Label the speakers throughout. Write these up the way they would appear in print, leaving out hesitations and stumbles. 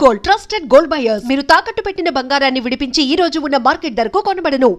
Speaker 1: Gold, trusted gold buyers. మీరు తాకట్టు పెట్టిన బంగారాన్ని విడిపించి ఈ రోజు ఉన్న మార్కెట్ ధరకు కొనబడను.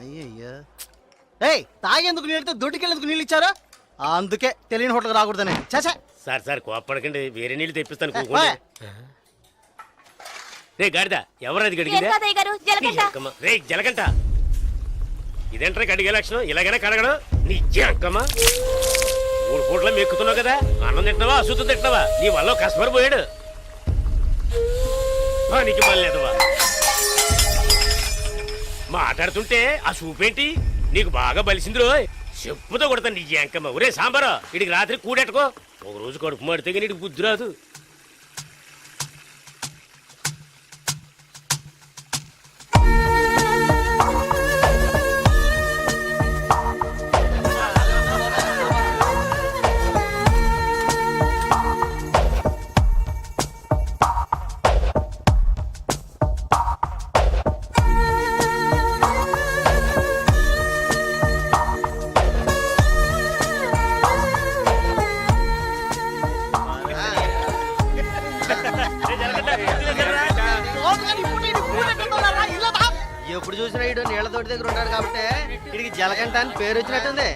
Speaker 2: అయ్యయ్యో తాగేందుకు నీళ్ళతో దొడ్డికెళ్ళేందుకు నీళ్ళు ఇచ్చారా? అందుకే తెలియని హోటల్కి రాకూడదని. చాచా
Speaker 3: సార్ కోప్పడకండి, వేరే నీళ్ళు తెప్పిస్తాను. రే గాడిద, ఎవరది గడిగిందా? రే జలకంట, ఇదేంట్రా కడిగే లక్షణం? ఇలాగైనా కడగడం నీ అక్కమ్మా. 3 పూట్ల మెక్కుతున్నావు కదా, అన్నం తింటున్నావా అశుద్ధం తింటున్నావా? నీ వల్ల కస్టమర్ పోయాడు. నీకు మళ్ళేదవా మాట్లాడుతుంటే ఆ సూపేంటి నీకు బాగా బలిసింది రోయ్. చెప్పుతో కొడతాను నీ అంకమ్మ. ఒరే సాంబారా, ఇడికి రాత్రి కూడెట్టుకో. ఒక రోజు కడుపు మాడితే నీకు బుద్ధి రాదు.
Speaker 2: ఎప్పుడు చూసినా ఇడు నీళ్ల తోటి దగ్గర ఉన్నాడు కాబట్టి ఇడికి జలకంట అని పేరు వచ్చినట్టుంది.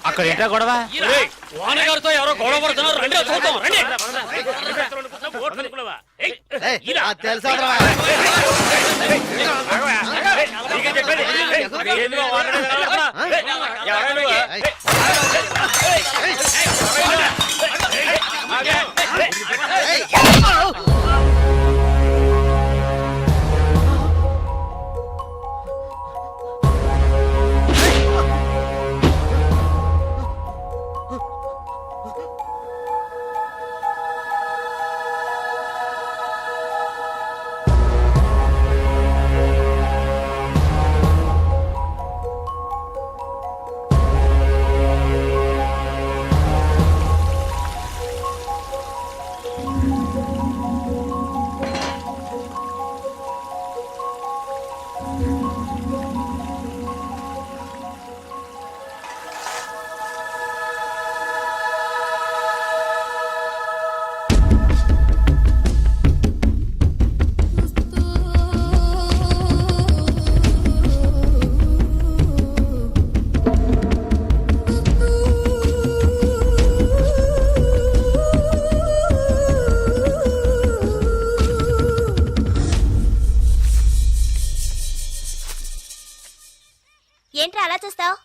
Speaker 3: అక్కడ ఏంటా గొడవ?
Speaker 4: ఓనగారితో ఎవరో గొడవ పడుతున్నారు. రండి చూద్దాం.
Speaker 5: ఏంట్రా అలా చూస్తావు?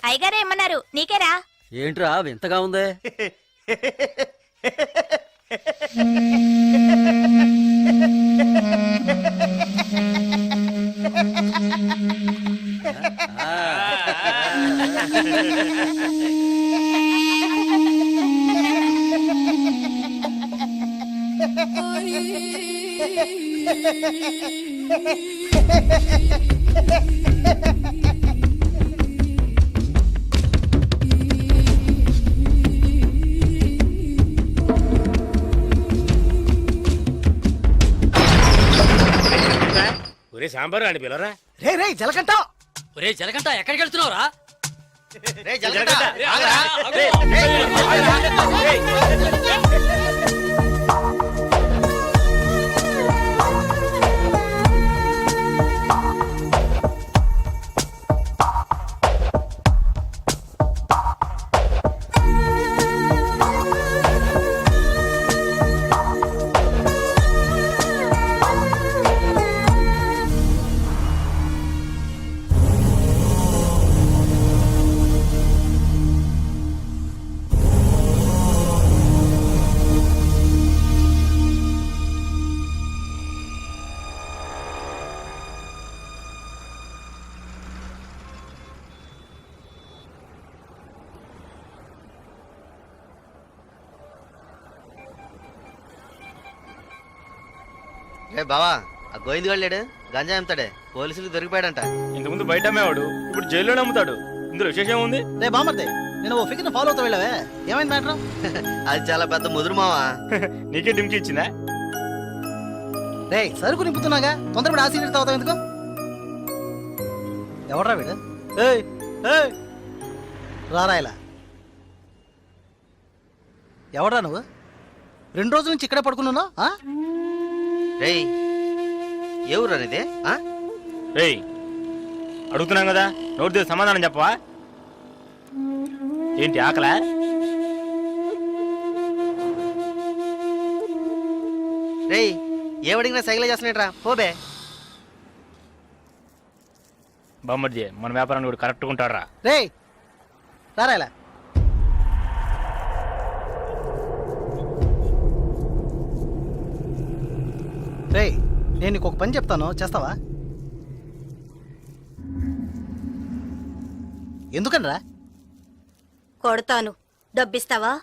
Speaker 5: అయ్యగారే ఏమన్నారు? నీకేరా?
Speaker 2: ఏంట్రా వింతగా ఉంది?
Speaker 3: ఒరే సాంబారు అని పిలరా.
Speaker 2: రే రే జలకంట
Speaker 4: ఒరే జలగంట ఎక్కడికి వెళ్తున్నావురా?
Speaker 2: రే జలకంట
Speaker 3: ఆగరా.
Speaker 6: రే బావా, ఆ గోవింద్ గారు లేడు, గంజా అమ్ముతాడే, పోలీసులకు దొరికిపోయాడంట.
Speaker 7: ఇంతకుముందు బయట అమ్మేవాడు, ఇప్పుడు జైల్లోనే అమ్ముతాడు. ఇందులో విశేషం ఉంది?
Speaker 2: రే బామర్దే, నేను ఓ ఫిగర్ ఫాలో అవుతా వెళ్ళావే, ఏమైంది మ్యాటర్?
Speaker 6: అది చాలా పెద్ద ముదురు మావా.
Speaker 7: నీకే డిమ్కి ఇచ్చిందా?
Speaker 2: రే సరుకు నింపుతున్నాగా, తొందరపడి ఆ సీనియర్ తాగుతావు ఎందుకు? ఎవడ్రా వీడు? ఏయ్ ఏయ్ రారా ఇలా. ఎవడ్రా నువ్వు? 2 రోజుల నుంచి ఇక్కడే పడుకున్నాను.
Speaker 6: రే ఏ ఊరు అనేది?
Speaker 7: రేయ్ అడుగుతున్నాం కదా, నోటి దగ్గర సమాధానం చెప్పవా? ఏంటి ఆకలా?
Speaker 6: రే ఏమడిగినా సైకిల్ చేస్తున్నాట్రా, పోబే.
Speaker 7: బామ్మర్జీ, మన వ్యాపారాన్ని కూడా కరెక్ట్గా ఉంటారా?
Speaker 2: రే రారా ఇలా. రే నేను నీకు ఒక పని చెప్తాను, చేస్తావా? ఎందుకనరా?
Speaker 5: కొడతాను, డబ్బిస్తావా?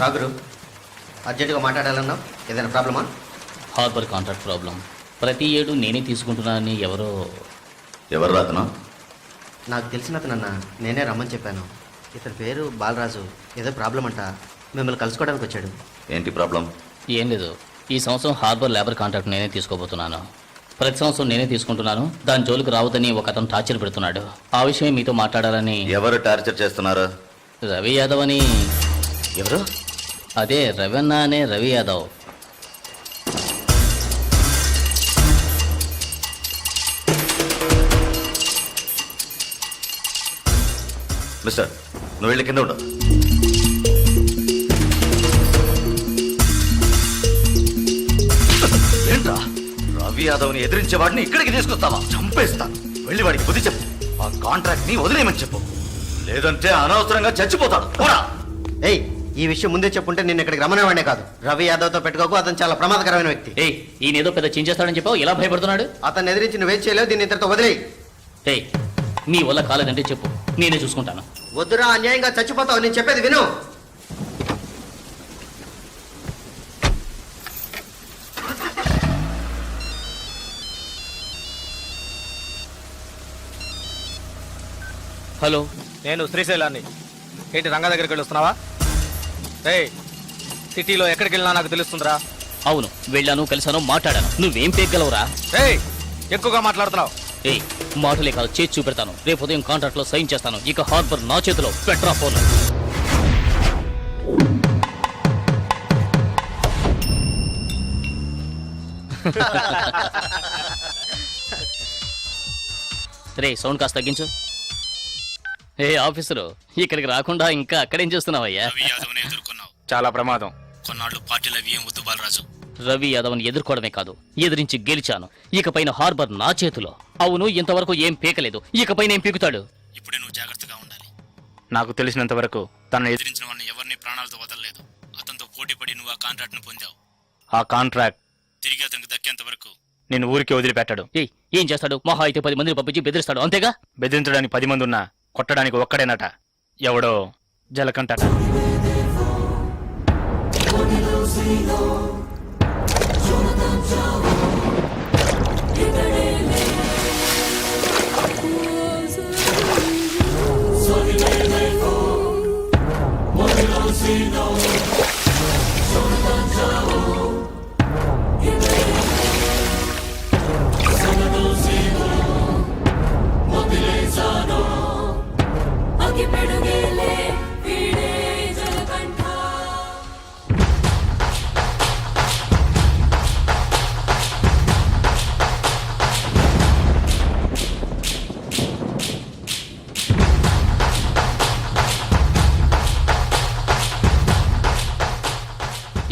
Speaker 6: రాగురు, అర్జెంటుగా మాట్లాడాలన్నావు, ఏదైనా ప్రాబ్లమా?
Speaker 8: Harbour contract problem. ప్రతి ఏడు నేనే తీసుకుంటున్నానని ఎవరు
Speaker 9: రాతనా?
Speaker 6: నాకు తెలిసిన అతనన్నా, నేనే రమ్మని చెప్పాను. ఇతని పేరు బాలరాజు. ఏదో ప్రాబ్లం అంట, మిమ్మల్ని కలుసుకోవడానికి వచ్చాడు.
Speaker 9: ఏంటి ప్రాబ్లం?
Speaker 8: ఏం లేదు, ఈ సంవత్సరం హార్బర్ లేబర్ కాంట్రాక్ట్ నేనే తీసుకోబోతున్నాను. ప్రతి సంవత్సరం నేనే తీసుకుంటున్నాను, దాని జోలికి రావద్దని ఒక అతను టార్చర్ పెడుతున్నాడు. ఆ విషయం మీతో మాట్లాడాలని.
Speaker 9: ఎవరు టార్చర్ చేస్తున్నారు?
Speaker 8: రవి యాదవ్ అని.
Speaker 9: ఎవరు?
Speaker 8: అదే రవణ అనే రవి యాదవ్.
Speaker 9: మిస్టర్, నువ్వు వెళ్ళి కింద ఉండవు. ఏంట్రా, రవి యాదవ్ని ఎదిరించే వాడిని ఇక్కడికి తీసుకొస్తావా? చంపేస్తాను. వెళ్ళి వాడికి బుద్ధి చెప్పు. ఆ కాంట్రాక్ట్ ని వదిలేయమని చెప్పు, లేదంటే అనవసరంగా చచ్చిపోతాడు. పోరా.
Speaker 6: ఏయ్, ఈ విషయం ముందే చెప్పుంటే నేను ఇక్కడికి రమ్మనేవాడే కాదు. రవి యాదవ్తో పెట్టుకోకు, అతను చాలా ప్రమాదకరమైన వ్యక్తి.
Speaker 8: ఏయ్, ఈయనేదో పెద్ద చించేస్తాడని చెప్పావు, ఎలా భయపడుతున్నాడు?
Speaker 6: అతన్ని ఎదిరించి నువ్వేం చేయలేవు, దీన్ని ఇతరుతో వదిలేయి.
Speaker 8: ఏయ్, నీ వల్ల కాలేదంటే చెప్పు, నేనే చూసుకుంటాను.
Speaker 6: వద్దురా, అన్యాయంగా చచ్చిపోతావు. నేను చెప్పేది విను.
Speaker 8: హలో.
Speaker 10: నేను శ్రీశైలాన్ని. ఏంటి రంగా దగ్గరికి వెళ్ళొస్తున్నావా? ఏయ్, సిటీలో ఎక్కడికి వెళ్ళినా నాకు తెలుస్తుందిరా.
Speaker 8: అవును, వెళ్ళాను, కలిసాను, మాట్లాడాను. నువ్వేం పేగలవురా?
Speaker 10: ఏయ్, ఎక్కువగా మాట్లాడుతున్నావు.
Speaker 8: ఏయ్, మాటలే కాదు, చేసి చూపెడతాను. రేపు ఉదయం కాంట్రాక్ట్ లో సైన్ చేస్తాను. ఇక హార్బర్ నా చేతిలో. Petra phone. రే, సౌండ్ కాస్త తగ్గించు. ఏ ఆఫీసరు, ఇక్కడికి రాకుండా ఇంకా అక్కడేం చేస్తున్నావయ్యా?
Speaker 7: చాలా ప్రమాదం.
Speaker 8: కొన్నాళ్ళు పార్టీలో ఏం వద్దు బాలరాజు. రవి యాదవ్ని ఎదుర్కోవడమే కాదు, ఎదిరించి గెలిచాను. ఇకపైన హార్బర్ నా చేతిలో. అవును, ఇంతవరకు ఏం పీకలేదు, ఇకపైన ఏం పీకుతాడు? ఇప్పుడే నువ్వు జాగ్రత్తగా ఉండాలి.
Speaker 7: నాకు తెలిసినంత వరకు తనను
Speaker 8: ఎదిరించిన వాడిని ఎవరిని ప్రాణాలతో వదలలేదు. అతనితో పోటీపడి నువ్వు ఆ కాంట్రాక్ట్ ను పొందావు.
Speaker 7: ఆ కాంట్రాక్ట్
Speaker 8: తిరిగి అతనికి దక్కేంత వరకు
Speaker 7: నేను ఊరికి వదిలిపెట్టాడు.
Speaker 8: ఏం చేస్తాడు? మహా అయితే 10 మందిని పంపించి బెదిరిస్తాడు, అంతేగా?
Speaker 7: బెదిరించడానికి 10 మంది ఉన్నా కొట్టడానికి ఒక్కడేనట. ఎవడో జలకంటట.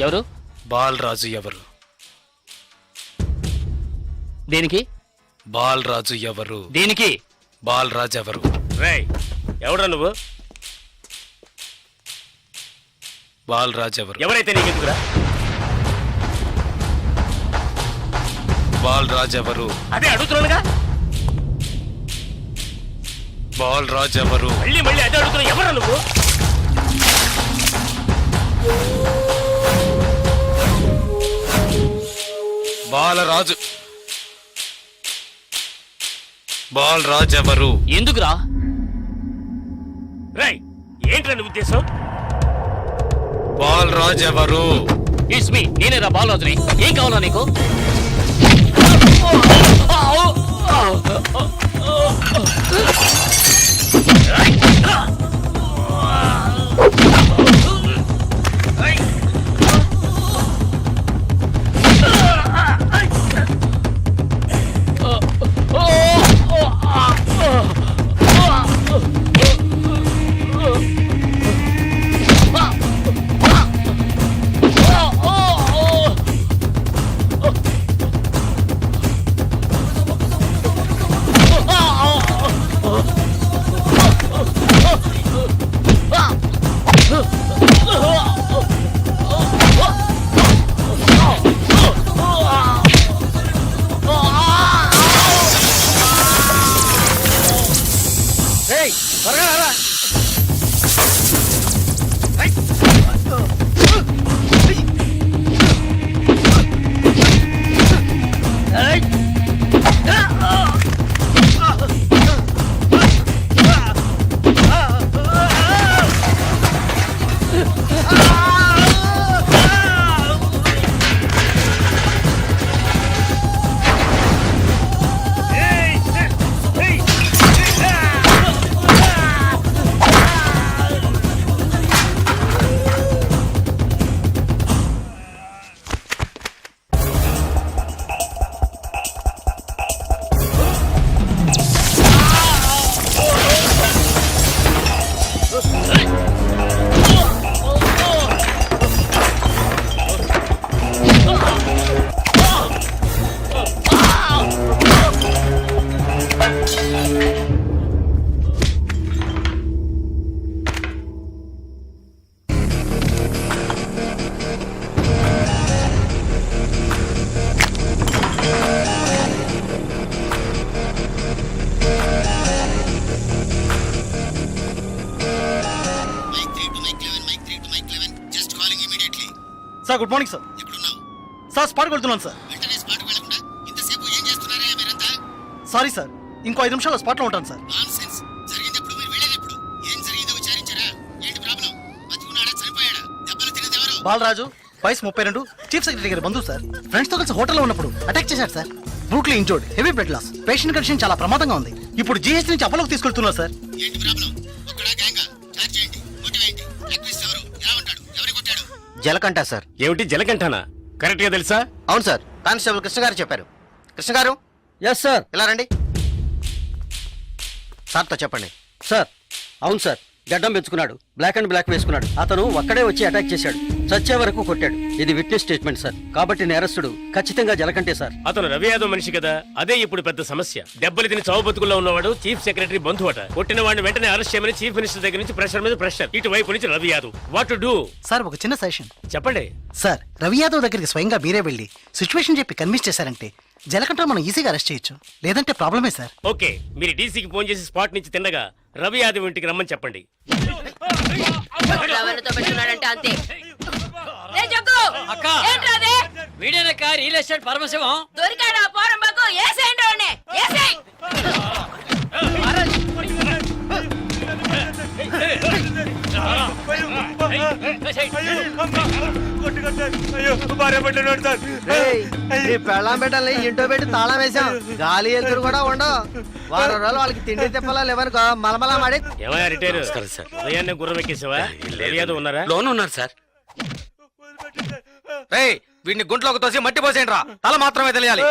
Speaker 8: ఎవరు?
Speaker 10: బాలరాజు ఎవరు?
Speaker 8: దేనికి?
Speaker 10: బాలరాజు ఎవరు?
Speaker 8: దేనికి?
Speaker 10: బాలరాజు ఎవరు?
Speaker 3: రేయ్, ఎవడ్రా నువ్వు?
Speaker 10: బాలరాజు ఎవరు?
Speaker 3: ఎవరైతే నీకెందుకురా?
Speaker 10: బాలరాజు ఎవరు?
Speaker 3: అదే అడుగుతున్నానుగా.
Speaker 10: బాలరాజు ఎవరు?
Speaker 3: మళ్ళీ మళ్ళీ అదే అడుగుతున్నా. ఎవరా నువ్వు?
Speaker 10: బాలరాజు. బాలరాజు ఎవరు?
Speaker 8: ఎందుకురా?
Speaker 3: రేయ్, ఏంట్రా నీ ఉద్దేశం?
Speaker 10: బాలరాజు ఎవరు?
Speaker 8: ఇట్స్ మీ, నేనేరా బాలరాజుని. ఏం కావాలా నీకు?
Speaker 10: ఏయ్, త్వరగా రారా.
Speaker 2: Sir good morning sir. Sir స్పాట్కి వెళ్తున్నాను సార్. సారీ సార్, ఇంకో 5 నిమిషాల్లో స్పాట్లో ఉంటాను సార్. బాలరాజు వయసు 32, చీఫ్ సెక్రటరీ గారి బంధువు సార్. ఫ్రెండ్స్ తో కలిసి హోటల్లో ఉన్నప్పుడు అటాక్ చేశారు సార్. Brutally injured, heavy blood loss. Patient condition చాలా ప్రమాదంగా ఉంది. ఇప్పుడు జీహెచ్ నుంచి అపోలోకి తీసుకెళ్తున్నారు సార్.
Speaker 6: జలకంట సార్.
Speaker 3: ఏమిటి జలకంఠనా? కరెక్ట్ గా తెలుసా?
Speaker 6: అవును సార్, కానిస్టేబుల్ కృష్ణ గారు చెప్పారు. కృష్ణ గారు
Speaker 10: ఎస్ సార్.
Speaker 6: ఇలా రండి. సార్తో చెప్పండి.
Speaker 10: సార్ అవును సార్, గడ్డం పెంచుకున్నాడు, బ్లాక్ అండ్ బ్లాక్ వేసుకున్నాడు. అతను ఒక్కడే వచ్చి అటాక్ చేశాడు, చచ్చే వరకు కొట్టాడు. ఇది విట్నెస్ స్టేట్మెంట్ సార్, కాబట్టి నేరస్తుడు ఖచ్చితంగా జలకంటే సార్.
Speaker 3: అతను రవి యాదవ్ మనిషి కదా, అదే ఇప్పుడు పెద్ద సమస్య. దెబ్బలు తిని చావు బతుకుల్లో ఉన్నవాడు చీఫ్ సెక్రటరీ బంధువు అట. కొట్టిన వాడిని వెంటనే అరెస్ట్ చేయమని చీఫ్ మినిస్టర్ దగ్గర నుంచి ప్రెషర్ మీద ప్రెషర్. ఇటువైపు నుంచి Ravi Yadav. What to do?
Speaker 2: Sir ఒక చిన్న సజెషన్
Speaker 3: చెప్పండి.
Speaker 2: సార్. రవి యాదవ్ దగ్గరికి స్వయంగా మీరే వెళ్ళి సిచ్యువేషన్ చెప్పి కన్విన్స్ చేశారంటే జలకంట మనం ఈజీగా అరెస్ట్ చేయొచ్చు. లేదంటే ప్రాబ్లమే సార్.
Speaker 3: ఓకే, మీరు డీసీకి ఫోన్ చేసి స్పాట్ నుంచి తిన్నగా రవి యాదవ్ ఇంటికి రమ్మని చెప్పండి.
Speaker 5: అంతే.
Speaker 4: అక్క వీడేనక్క రియల్ ఎస్టేట్ పరమశివం.
Speaker 5: దొరికాడా పోరంబాకు? ఏసేయండి వాడిని, ఏసేయ్.
Speaker 6: పెళ్ళాం పెట్టాలి, ఇంటో పెట్టి తాళం వేసాం. గాలి ఎదురు కూడా ఉండవు. వారం రోజులు వాళ్ళకి తిండి తిప్పలా లేవనుకో మలమలా మాడి.
Speaker 3: ఏమయ్యా రిటైర్ సార్, ఉదయాన్నే గుర్రం ఎక్కేసావా? రవి యాదవ్ ఉన్నారా?
Speaker 10: లోన్ ఉన్నారు సార్. రేయ్ వీడిని గుంట్లోకి తోసి మట్టి పోసేయండి రా, తల మాత్రమే తెలియాలి.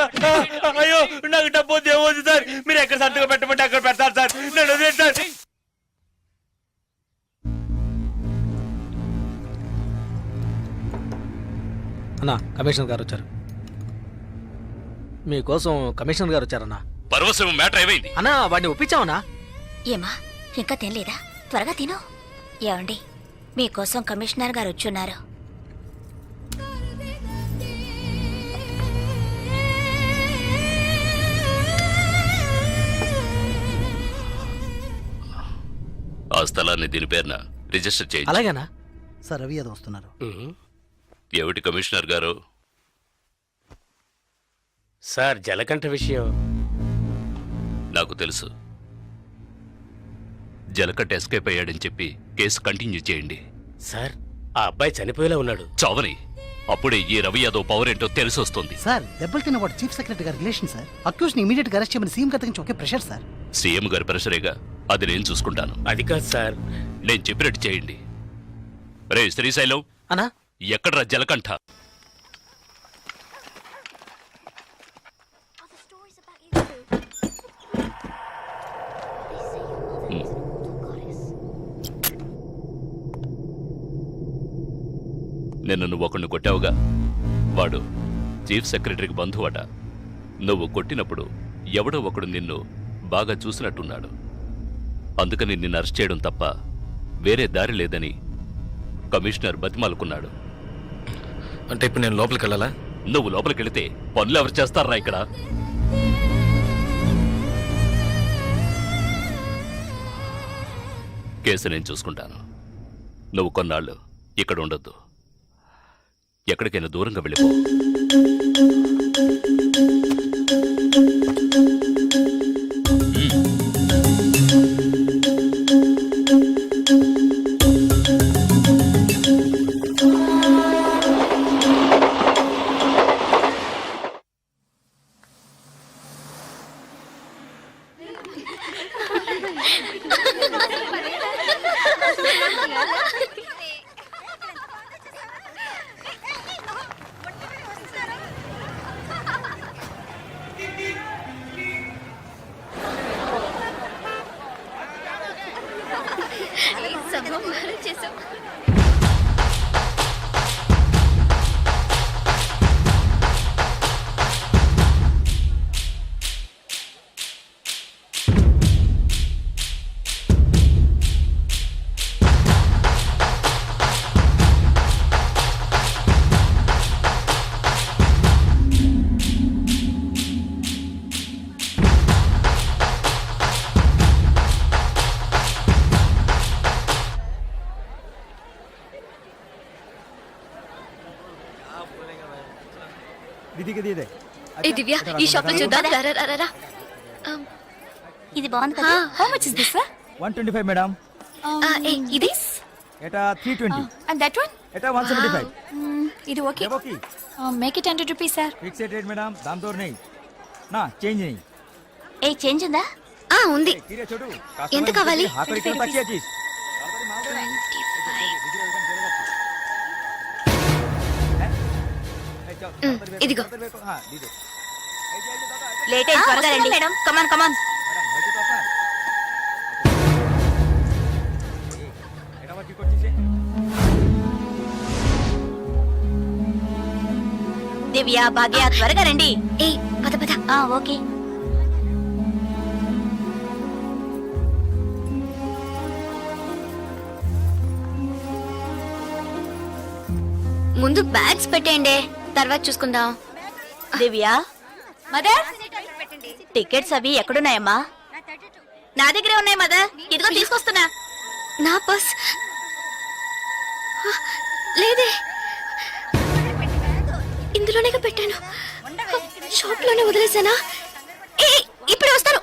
Speaker 7: అయ్యో నాకు డబ్బు దేవద్దు సార్, మీరు ఎక్కడ సంతకం పెట్టమంటే అక్కడ పెడతారు సార్. నేను వదిలేను సార్.
Speaker 10: అన్నా కమిషనర్ గారు వచ్చారు. మీకోసం కమిషనర్ గారు వచ్చారన్నా.
Speaker 3: పరమశివం మ్యాటర్ ఏమైంది?
Speaker 10: అన్నా వాడిని ఒప్పించావనా?
Speaker 5: ఏమా ఇంకా తినలేదా? త్వరగా తిను. ఏమండి మీకోసం కమిషనర్ గారు వచ్చున్నారు.
Speaker 3: ఆ స్థలాన్ని దీని పేరున రిజిస్టర్ చేయండి.
Speaker 10: అలాగేనా
Speaker 2: సార్ రవి యాదవ్ వస్తున్నారు.
Speaker 3: ఏమిటి కమిషనర్ గారు? సార్ జలకంఠ విషయం నాకు తెలుసు. జలకంఠ ఎస్కేప్ అయ్యాడని చెప్పి కేసు కంటిన్యూ చేయండి. సార్ ఆ అబ్బాయి చనిపోయేలా ఉన్నాడు. చావని అప్పుడే ఈ రవి యాదవ్ పవర్ ఏంటో తెలిసి వస్తుంది.
Speaker 2: సార్ దెబ్బలు తిన్నవాడు చీఫ్ సెక్రటరీ గారి రిలేషన్ సార్. అక్యూజ్ ని ఇమీడియట్ గా అరెస్ట్ చేయమని సీఎం గారి నుంచి ఒకే ప్రెషర్ సార్.
Speaker 3: సీఎం గారి ప్రెషరేగా, అది నేను చూసుకుంటాను. అది కాదు సార్, నేను చెప్పినట్టు చేయండి. రే శ్రీశైలం
Speaker 10: అన్నా
Speaker 3: ఎక్కడ్రా జలకంఠ? నిన్ను నువ్వు ఒకడిని కొట్టావుగా, వాడు చీఫ్ సెక్రటరీకి బంధువట. నువ్వు కొట్టినప్పుడు ఎవడో ఒకడు నిన్ను బాగా చూసినట్టున్నాడు. అందుకని నిన్ను అరెస్ట్ చేయడం తప్ప వేరే దారి లేదని కమిషనర్ బతిమాలుకున్నాడు.
Speaker 10: అంటే ఇప్పుడు నేను లోపలికి వెళ్ళాలా?
Speaker 3: నువ్వు లోపలికి వెళితే పనులు ఎవరు చేస్తారా ఇక్కడ? కేసు నేను చూసుకుంటాను. నువ్వు కొన్నాళ్ళు ఇక్కడ ఉండొద్దు, ఎక్కడికైనా దూరంగా వెళ్ళిపో.
Speaker 5: ఏ దివ్య, ఈ షాప్ లో చూద్దాం. ఇది బాగుంది కదా. How much is this?
Speaker 10: 125 madam.
Speaker 5: ఇది
Speaker 7: এটা 320
Speaker 5: అండ్ దట్ వన్
Speaker 7: এটা 175
Speaker 5: ఇది ఓకే
Speaker 7: দেবো কি
Speaker 5: make it 100 rupees sir
Speaker 7: fixed rate madam দাম দর নেই না চেঞ্জ নেই
Speaker 5: ఏ చేంజ్ ఉందా ఉంది
Speaker 7: কিরে ছোটু
Speaker 5: ఎంత కావాలి?
Speaker 7: হাত করে কেন তাকিয়ে আছিস
Speaker 5: ఇదిగో
Speaker 7: হ্যাঁ দিদে
Speaker 5: లేట్ అయింది త్వరగా రండి మేడం కమాన్ కమాన్
Speaker 7: এটা আবার কি করছিস
Speaker 5: దివ్య భాగ్య త్వరగా రండి ఏ పద పద ఓకే ముందు బ్యాగ్స్ పెట్టేయండి తర్వాత చూసుకుందాం దివ్య మదర్ టికెట్స్ అవి ఎక్కడున్నాయమ్మా నా దగ్గరే ఉన్నాయి మదర్ ఇదిగో తీసుకొస్తున్నా నా పర్స్ లేదే ఇందులోనే పెట్టాను షాప్ లోనే వదిలేసానా ఏ ఇప్పుడే వస్తాను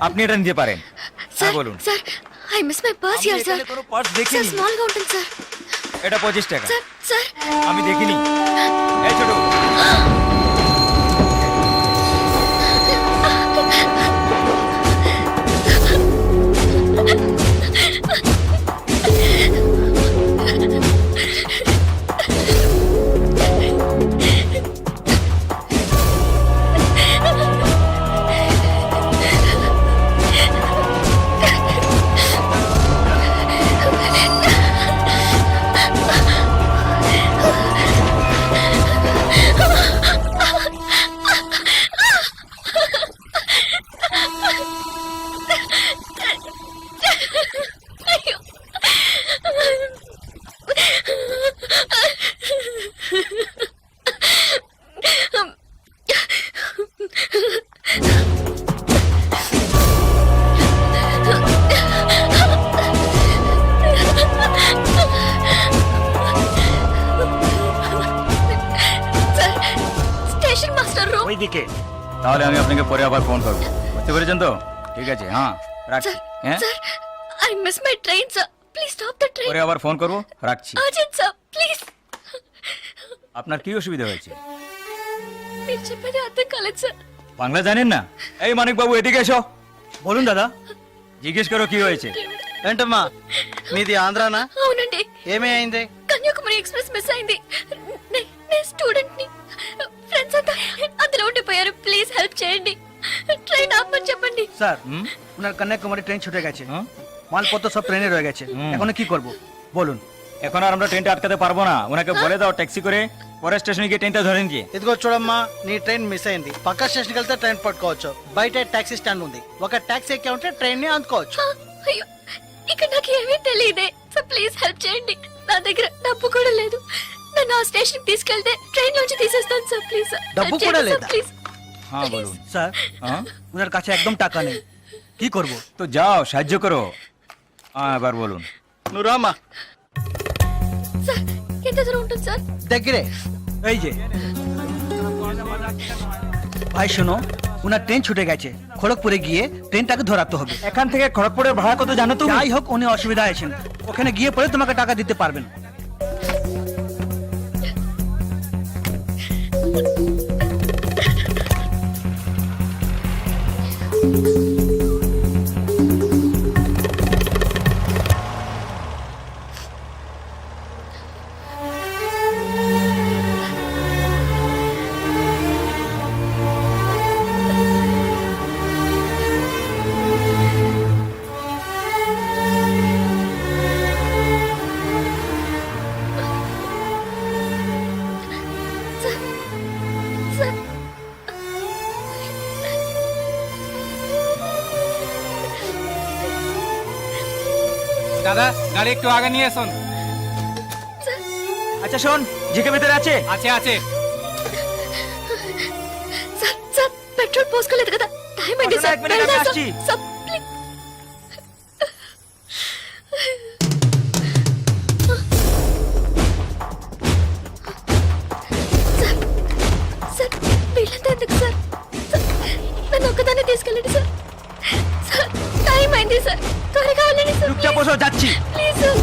Speaker 7: আপনি এটা নিতে পারেন হ্যাঁ বলুন
Speaker 5: sir I miss my purse here sir
Speaker 7: কোনো পার্স
Speaker 5: సార్
Speaker 7: দেখিনি
Speaker 5: స్మాల్ గా ఉంటుంది సార్
Speaker 7: এটা 25 টাকা
Speaker 5: సార్ సార్
Speaker 7: আমি দেখিনি এই ছোটু
Speaker 5: স্টেশন মাস্টার রুম
Speaker 7: ওইদিকে তাহলে আমি আপনাকে পরে আবার ফোন করব বুঝতে পেরেছেন তো ঠিক আছে হ্যাঁ রাখছি হ্যাঁ
Speaker 5: sir I miss my train sir please stop the
Speaker 7: পরে
Speaker 5: ట్రైన్
Speaker 7: আবার ফোন করব রাখছি
Speaker 5: అర్జెంట్ సార్ ప్లీజ్
Speaker 7: আপনার কি অসুবিধা হয়েছে
Speaker 5: మీరు చెప్పేది అర్థం కాలేదు సార్
Speaker 7: বাংলা জানেন না এই মানিক বাবু এদিকে এসো
Speaker 2: బోలున్ దాదా
Speaker 7: জিজ্ঞেস করো কি হয়েছে
Speaker 2: ఏంటమ్మా మీది ఆంధ్రానా
Speaker 5: అవునండి
Speaker 2: ఏమీ అయింది
Speaker 5: కన్యాకుమారి ఎక్స్ప్రెస్ మిస్ అయింది నేను స్టూడెంట్ ని ఫ్రెండ్స్ అంతా అందులో ఉండిపోయారు ప్లీజ్ హెల్ప్ చేయండి ট্রেন আপনি చెప్పండి
Speaker 2: স্যার ওনার কন্যাকুমারী ট্রেন ছুটে গেছে মালপত্র সব ট্রেনে রয়ে গেছে এখন কি করব বলুন
Speaker 7: এখন আর আমরা ট্রেনটা আটকাতে পারবো না ওনাকে বলে দাও ট্যাক্সি করে পরের స్టేషన్ గিয়ে ట్రైన్টা ধরে নিয়ে
Speaker 2: ఇదిగో చూడమ్మా నీ ట్రైన్ మిస్ అయింది పక్క స్టేషన్కి వెళ్తే ట్రైన్ పట్టుకోవచ్చు బయట టాక్సీ స్టాండ్ ఉంది ఒక టాక్సీ ఎక్కి ఉంటే ట్రైన్ ని అందుకోవచ్చు
Speaker 5: అయ్యో ఇక్కడ నాకు ఏమీ తెలియదే సో ప్లీజ్ హెల్ప్ చేయండి నా దగ్గర డబ్బు కూడా లేదు నన్ను ఆ స్టేషన్ తీసుకెళ్తే ట్రైన్ నుంచి తీసేస్తాను సార్ ప్లీజ్
Speaker 2: డబ్బు కూడా లేదా?
Speaker 5: ప్లీజ్
Speaker 7: হ্যাঁ বলুন
Speaker 2: স্যার
Speaker 7: হ্যাঁ
Speaker 2: ওনার কাছে একদম টাকা নেই কি করব
Speaker 7: তো যাও সাহায্য করো হ্যাঁ এবার বলুন
Speaker 2: నువ్వు రామ్మా
Speaker 5: సార్ ఎంత దూరం ఉంటుంది సార్
Speaker 2: దగ్గరే এই যে ভাই শোনো ওনার ট্রেন ছুটে গেছে খড়গপুরে গিয়ে ট্রেনটাকে ধরাতে হবে
Speaker 7: এখান থেকে খড়গপুরের ভাড়া কত জানো তুমি
Speaker 2: যাই হোক উনি অসুবিধা আছেন ওখানে গিয়ে পরে তোমাকে টাকা দিতে পারবেন
Speaker 5: సార్
Speaker 7: দাদা গাড়ি একটু আগে নিয়ে আসুন আচ্ছা শোন জিকে ভিতরে আছে
Speaker 4: আছে
Speaker 5: సార్ సార్ పెట్రోల్ పోసుకోలేదు కదా టైం అయింది
Speaker 7: వస్తున్నా,
Speaker 5: సార్
Speaker 7: ఒక మినిట్,
Speaker 5: వెళ్దాం
Speaker 7: వచ్చి.
Speaker 5: Sir. Sir, please. Sir, sir, వీళ్ళంతా ఎందుకు సార్? సార్, నన్ను ఒక్కదాన్ని తీసుకెళ్ళండి సార్. సార్, టైం అయింది సార్. త్వరగా వెళ్ళండి సార్.
Speaker 7: চুপচাপ বসো যাচ্ছি
Speaker 5: ప్లీజ్ సార్.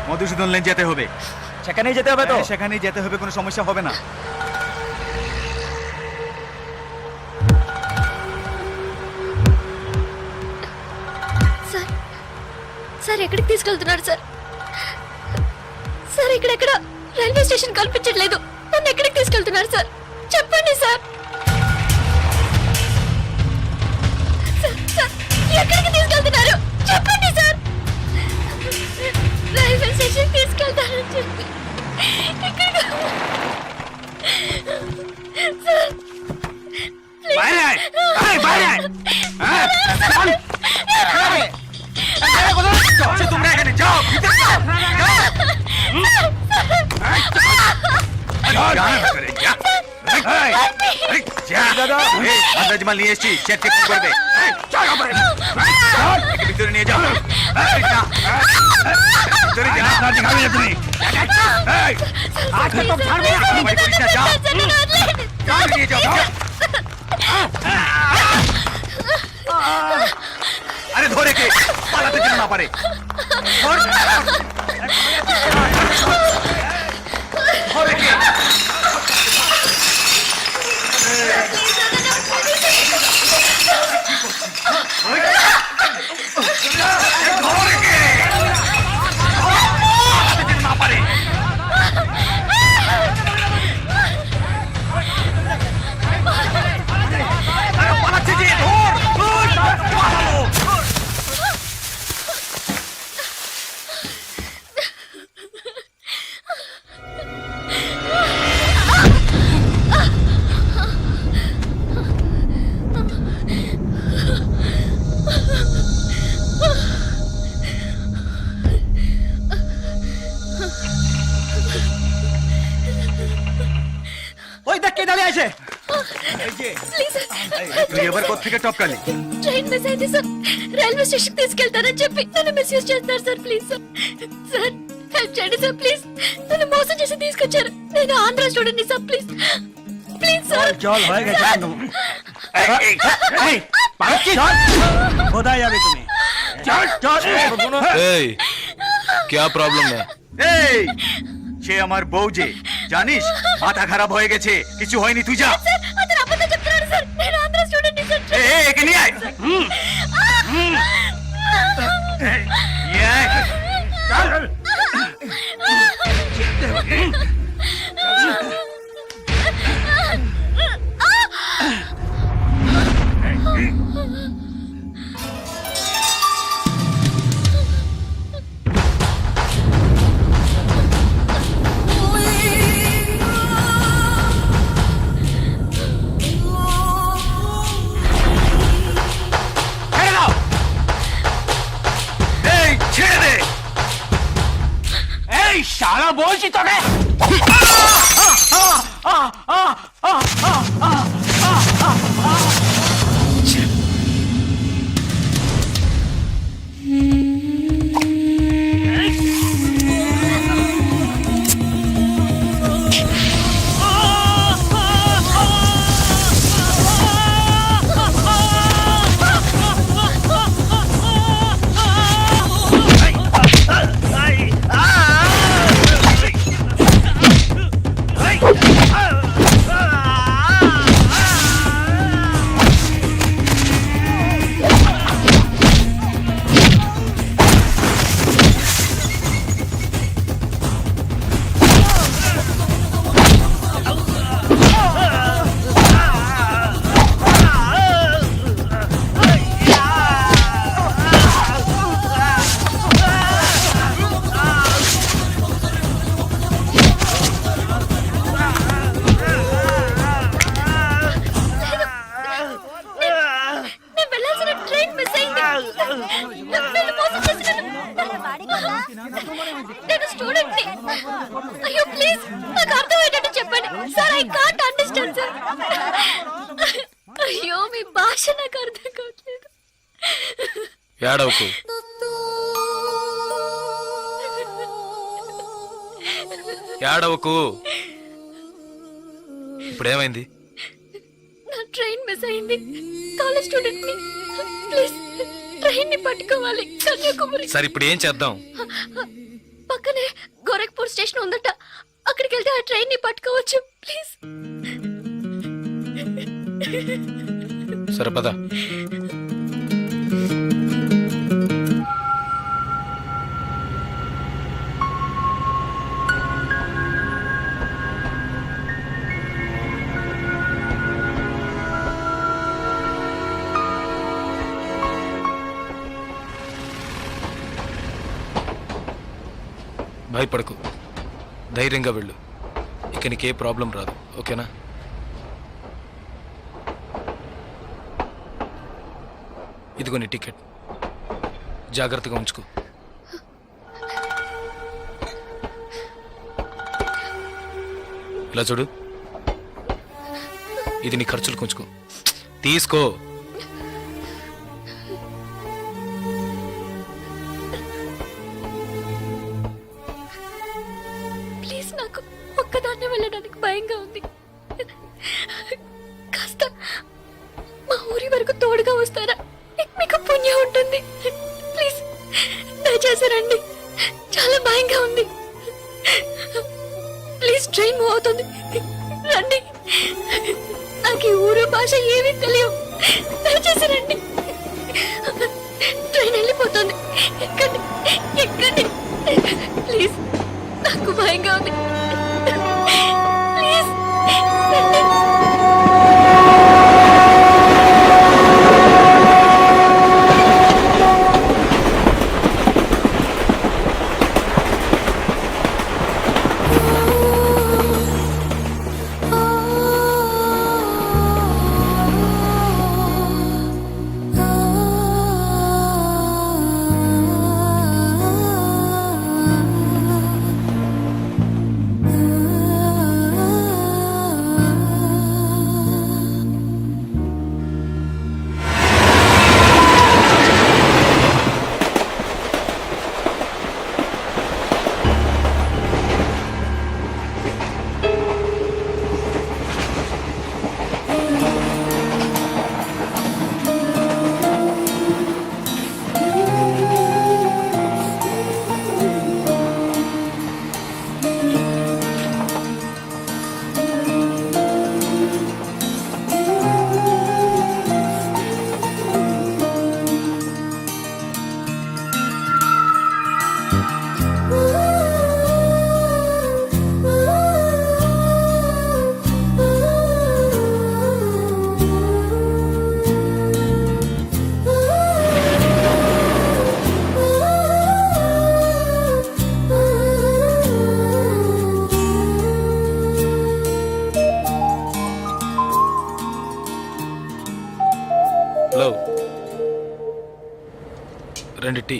Speaker 7: মধুসূদন লেন যেতে হবে সেখানেই যেতে হবে তো সেখানেই যেতে হবে কোনো সমস্যা হবে না
Speaker 5: సార్ సార్ ఎక్కడికి తీసుకెళ్తున్నారు సార్? సార్ ఇక్కడెక్కడ రైల్వే స్టేషన్ కనిపించట్లేదు. నన్ను ఎక్కడికి తీసుకెళ్తున్నారు సార్? చెప్పండి సార్. సార్, సార్, ఎక్కడికి తీసుకెళ్తున్నారు? చెప్పండి సార్. రైల్వే స్టేషన్ తీసుకెళ్తానని చెప్పి ఎక్కడికి- సార్, ప్లీజ్.
Speaker 7: তোমরা এখানে যাও আন্দাজমাল নিয়ে এসছি চেক করবে ভিতরে নিয়ে যাও ভিতরে যাও তুমি নিয়ে যাও আরে ধরে কে পালাতে যেন না পারে ধরে কে ধরে কে পালাতে যেন না পারে আরে পালাচ্ছে যে ধর পালালো ওই দেখ কে দাঁড়িয়ে আছে
Speaker 5: ప్లీజ్ సార్.
Speaker 7: তুই এবার কোত্থেকে টপকালি
Speaker 5: ట్రైన్ మిస్ అయింది సార్. రైల్వే స్టేషన్ తీసుకెళ్తానని చెప్పి నన్ను మిస్యూజ్ చేస్తున్నారు sir. Please sir. Sir, help చేయండి సార్. ప్లీజ్. నన్ను మోసం చేసి తీసుకొచ్చారు. నేను Andhra student sir. Please please sir.
Speaker 7: চল হয়ে গেছে কোথায় যাবে তুমি
Speaker 9: এই क्या प्रॉब्लम है
Speaker 7: এই সে আমার বউ যে জানিস মাথা খারাপ হয়ে গেছে কিছু হয়নি তুই যা
Speaker 5: సార్, అతను అబద్ధం చెప్తున్నాడు సార్. నేను ఆంధ్ర స్టూడెంట్ సార్.
Speaker 7: একে নিয়ে আয় নিয়ে আয়। চল। ছেড়ে দাও। এই ছেড়ে দে এই শালা বলছি তোকে
Speaker 5: నేను స్టూడెంట్ ని. అయ్యో ప్లీజ్ నాకు అర్థమయ్యేటట్టు చెప్పండి sir. I can't understand sir. అయ్యో మీ భాష నాకు అర్థం కావట్లేదు.
Speaker 7: ఏడవకు. ఏడవకు. ఇప్పుడు ఏమైంది?
Speaker 5: నా ట్రైన్ మిస్ అయింది. కాలేజ్ స్టూడెంట్ ని. ప్లీజ్ ట్రైన్ ని పట్టుకోవాలి కన్యాకుమారి.
Speaker 7: సరే ఇప్పుడు ఏం చేద్దాం?
Speaker 5: పక్కనే గోరఖ్పూర్ స్టేషన్ ఉందట. అక్కడికి వెళ్తే ఆ ట్రైన్ ని పట్టుకోవచ్చు ప్లీజ్.
Speaker 7: సరే పద. భయపడకు, ధైర్యంగా వెళ్ళు. ఇక నీకే ప్రాబ్లం రాదు, ఓకేనా? ఇదిగో నీ టికెట్, జాగ్రత్తగా ఉంచుకో. ఇలా చూడు, ఇది నీ ఖర్చులు కొంచుకో. తీసుకో.
Speaker 5: ప్లీజ్ నాకు ఒక్కదాన్నే వెళ్ళడానికి భయంగా ఉంది. కాస్త మా ఊరి వరకు తోడుగా వస్తారా? మీకు పుణ్యం ఉంటుంది. ప్లీజ్ దయచేసి రండి. చాలా భయంగా ఉంది. ప్లీజ్ ట్రైన్ మూవ్ అవుతుంది, రండి. నాకు ఈ ఊరు భాష ఏమీ తెలియవు. దయచేసి రండి. ట్రైన్ వెళ్ళిపోతుంది. ఎక్కండి ఎక్కండి ప్లీజ్. నాకు భయంగా ఉంది. ప్లీజ్ రండి.
Speaker 7: Hello, 2 tea.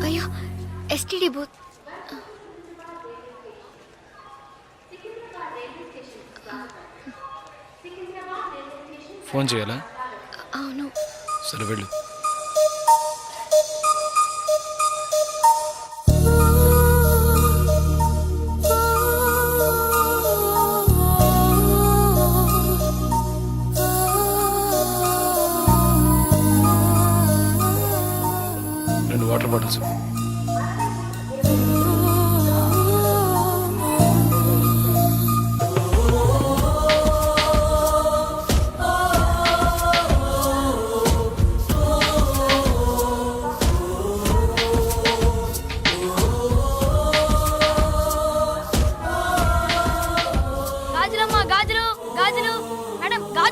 Speaker 5: అయ్యో ఎస్టీడీ బూత్.
Speaker 7: ఫోన్ చేయాలా?
Speaker 5: అవును.
Speaker 7: సరే వెళ్ళు. Water bottles.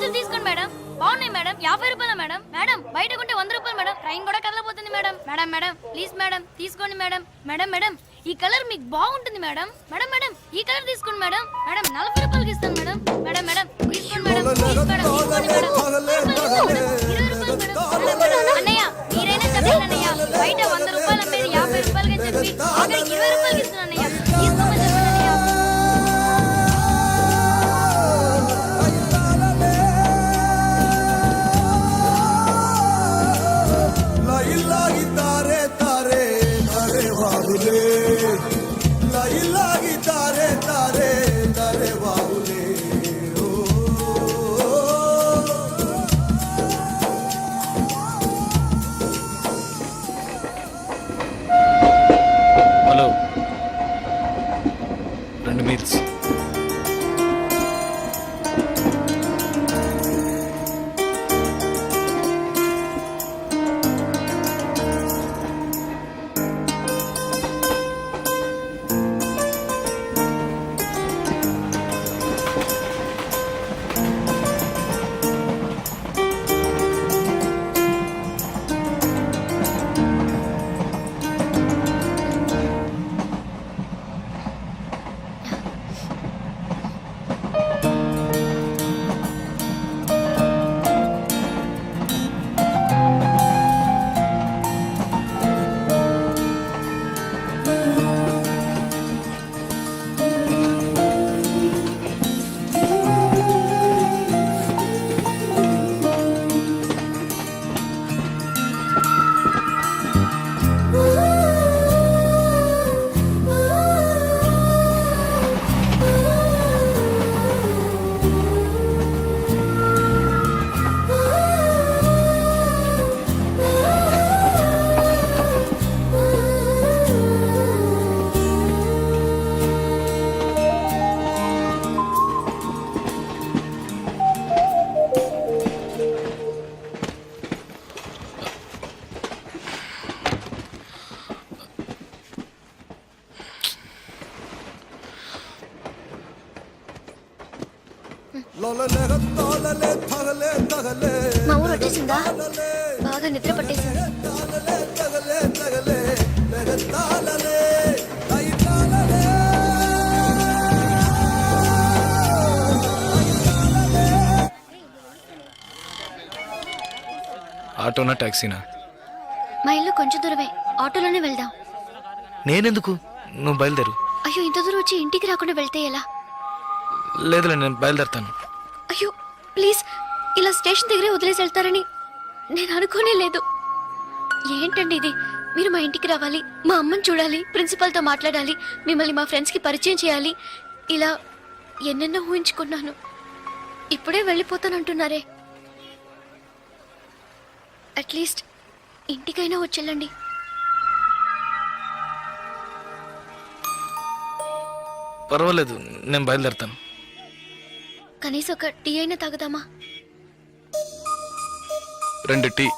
Speaker 5: గాజులు తీసుకోండి మేడం. బాగున్నాయి మేడం. 50 రూపాయలు మేడం. మేడం బయట కొంటే 100 రూపాయలు మేడం. ట్రైన్ కూడా కదలబోతుంది madam. Madam madam please madam తీసుకోండి మేడం. మేడం మేడం ఈ కలర్ మీకు బాగుంటుంది మేడం. మేడం మేడం ఈ కలర్ తీసుకోండి మేడం. మేడం 40 రూపాయలకి ఇస్తాను మేడం. మేడం మేడం తీసుకోండి మేడం. ప్లీజ్ మేడం తీసుకోండి మేడం. 20 రూపాయలు మేడం. మేడం అన్నయ్య మీరైనా చెప్పండి అన్నయ్య. బయట 100 రూపాయలు అమ్మేది 50 రూపాయలకి చెప్పి ఆఖరికి 20 రూపాయలకి ఇస్తాను అన్నయ్య. తీసుకోమని చెప్పండి అన్నయ్య.
Speaker 7: Hello 2 meals.
Speaker 5: మా ఊరు వచ్చేసిందా? బాగా నిద్ర పట్టేసింది.
Speaker 7: ఆటోనా టాక్సీనా?
Speaker 5: మా ఇల్లు కొంచెం దూరమే, ఆటోలోనే వెళ్దాం.
Speaker 7: నేనెందుకు, నువ్వు బయలుదేరు.
Speaker 5: అయ్యో ఇంత దూరం వచ్చి ఇంటికి రాకుండా వెళ్తే ఎలా?
Speaker 7: లేదులే నేను బయలుదేరుతాను.
Speaker 5: అయ్యో ప్లీజ్, ఇలా స్టేషన్ దగ్గరే వదిలేసి వెళ్తారని నేను అనుకోనే లేదు. ఏంటండి ఇది? మీరు మా ఇంటికి రావాలి, మా అమ్మని చూడాలి, ప్రిన్సిపల్తో మాట్లాడాలి, మిమ్మల్ని మా ఫ్రెండ్స్కి పరిచయం చేయాలి, ఇలా ఎన్నెన్నో ఊహించుకున్నాను. ఇప్పుడే వెళ్ళిపోతానంటున్నారే. అట్లీస్ట్ ఇంటికైనా వచ్చేళ్ళండి.
Speaker 7: పర్వాలేదు, నేను బయలుదేరుతాను.
Speaker 5: కనీసం ఒక టీ అయినా తాగుదామా?
Speaker 7: 2 టీ.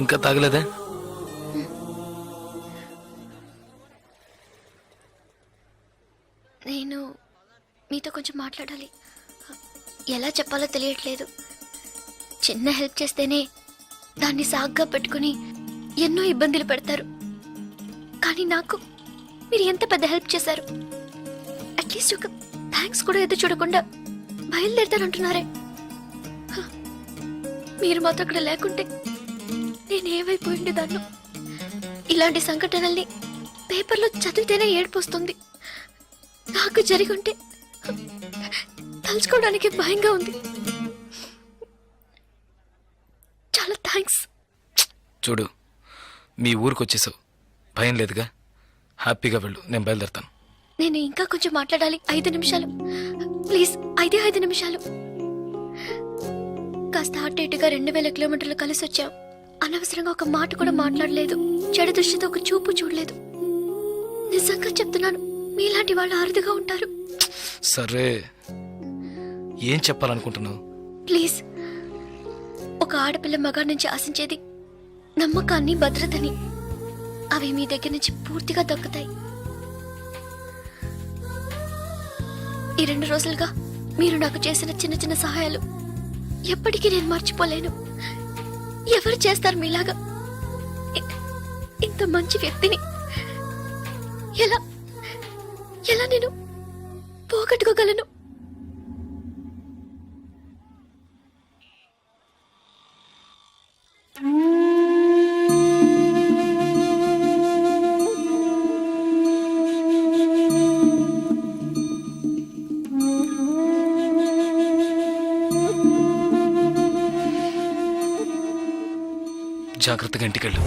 Speaker 7: ఇంకా తాగలేదే?
Speaker 5: నేను మీతో కొంచెం మాట్లాడాలి. ఎలా చెప్పాలో తెలియట్లేదు. చిన్న హెల్ప్ చేస్తేనే దాన్ని సాగ్గా పెట్టుకుని ఎన్నో ఇబ్బందులు పెడతారు. కానీ నాకు మీరు ఎంత పెద్ద హెల్ప్ చేశారు. అట్లీస్ట్ ఒక థ్యాంక్స్ కూడా ఎదురు చూడకుండా బయలుదేరుతానంటున్నారే. మీరు మాతో అక్కడ లేకుంటే నేను ఏమైపోయింది దాన్ని. ఇలాంటి సంఘటనల్ని పేపర్లో చదివితేనే ఏడుపు వస్తుంది. నాకు జరిగుంటే తలుచుకోవడానికి భయంగా ఉంది. చాలా థ్యాంక్స్.
Speaker 7: చూడు,
Speaker 11: మీ ఊరికి వచ్చేసావు, భయం లేదుగా. హ్యాపీగా వెళ్ళు, నేను బయలుదేరుతాను.
Speaker 5: నేను ఇంకా కొంచెం మాట్లాడాలి. 5 నిమిషాలు ప్లీజ్. 5 నిమిషాలు. కాస్త అటు ఇటుగా 2000 కిలోమీటర్లు కలిసి వచ్చాం. అనవసరంగా ఒక మాట కూడా మాట్లాడలేదు. చెడు దృష్టితో ఒక చూపు చూడలేదు. నిజంగా చెప్తున్నాను, మీలాంటి వాళ్ళు అరుదుగా ఉంటారు.
Speaker 11: సరే, ఏం చెప్పాలనుకుంటున్నావు?
Speaker 5: ప్లీజ్. ఒక ఆడపిల్ల మగాడి నుంచి ఆశించేది నమ్మకాన్ని, భద్రతని. అవి మీ దగ్గర నుంచి పూర్తిగా దక్కుతాయి. ఈ 2 రోజులుగా మీరు నాకు చేసిన చిన్న చిన్న సహాయాలు ఎప్పటికీ నేను మర్చిపోలేను. ఎవరు చేస్తారు మీలాగా? ఇంత మంచి వ్యక్తిని ఎలా ఎలా నేను పోగొట్టుకోగలను?
Speaker 11: జాగ్రత్తగా ఇంటికెళ్ళు.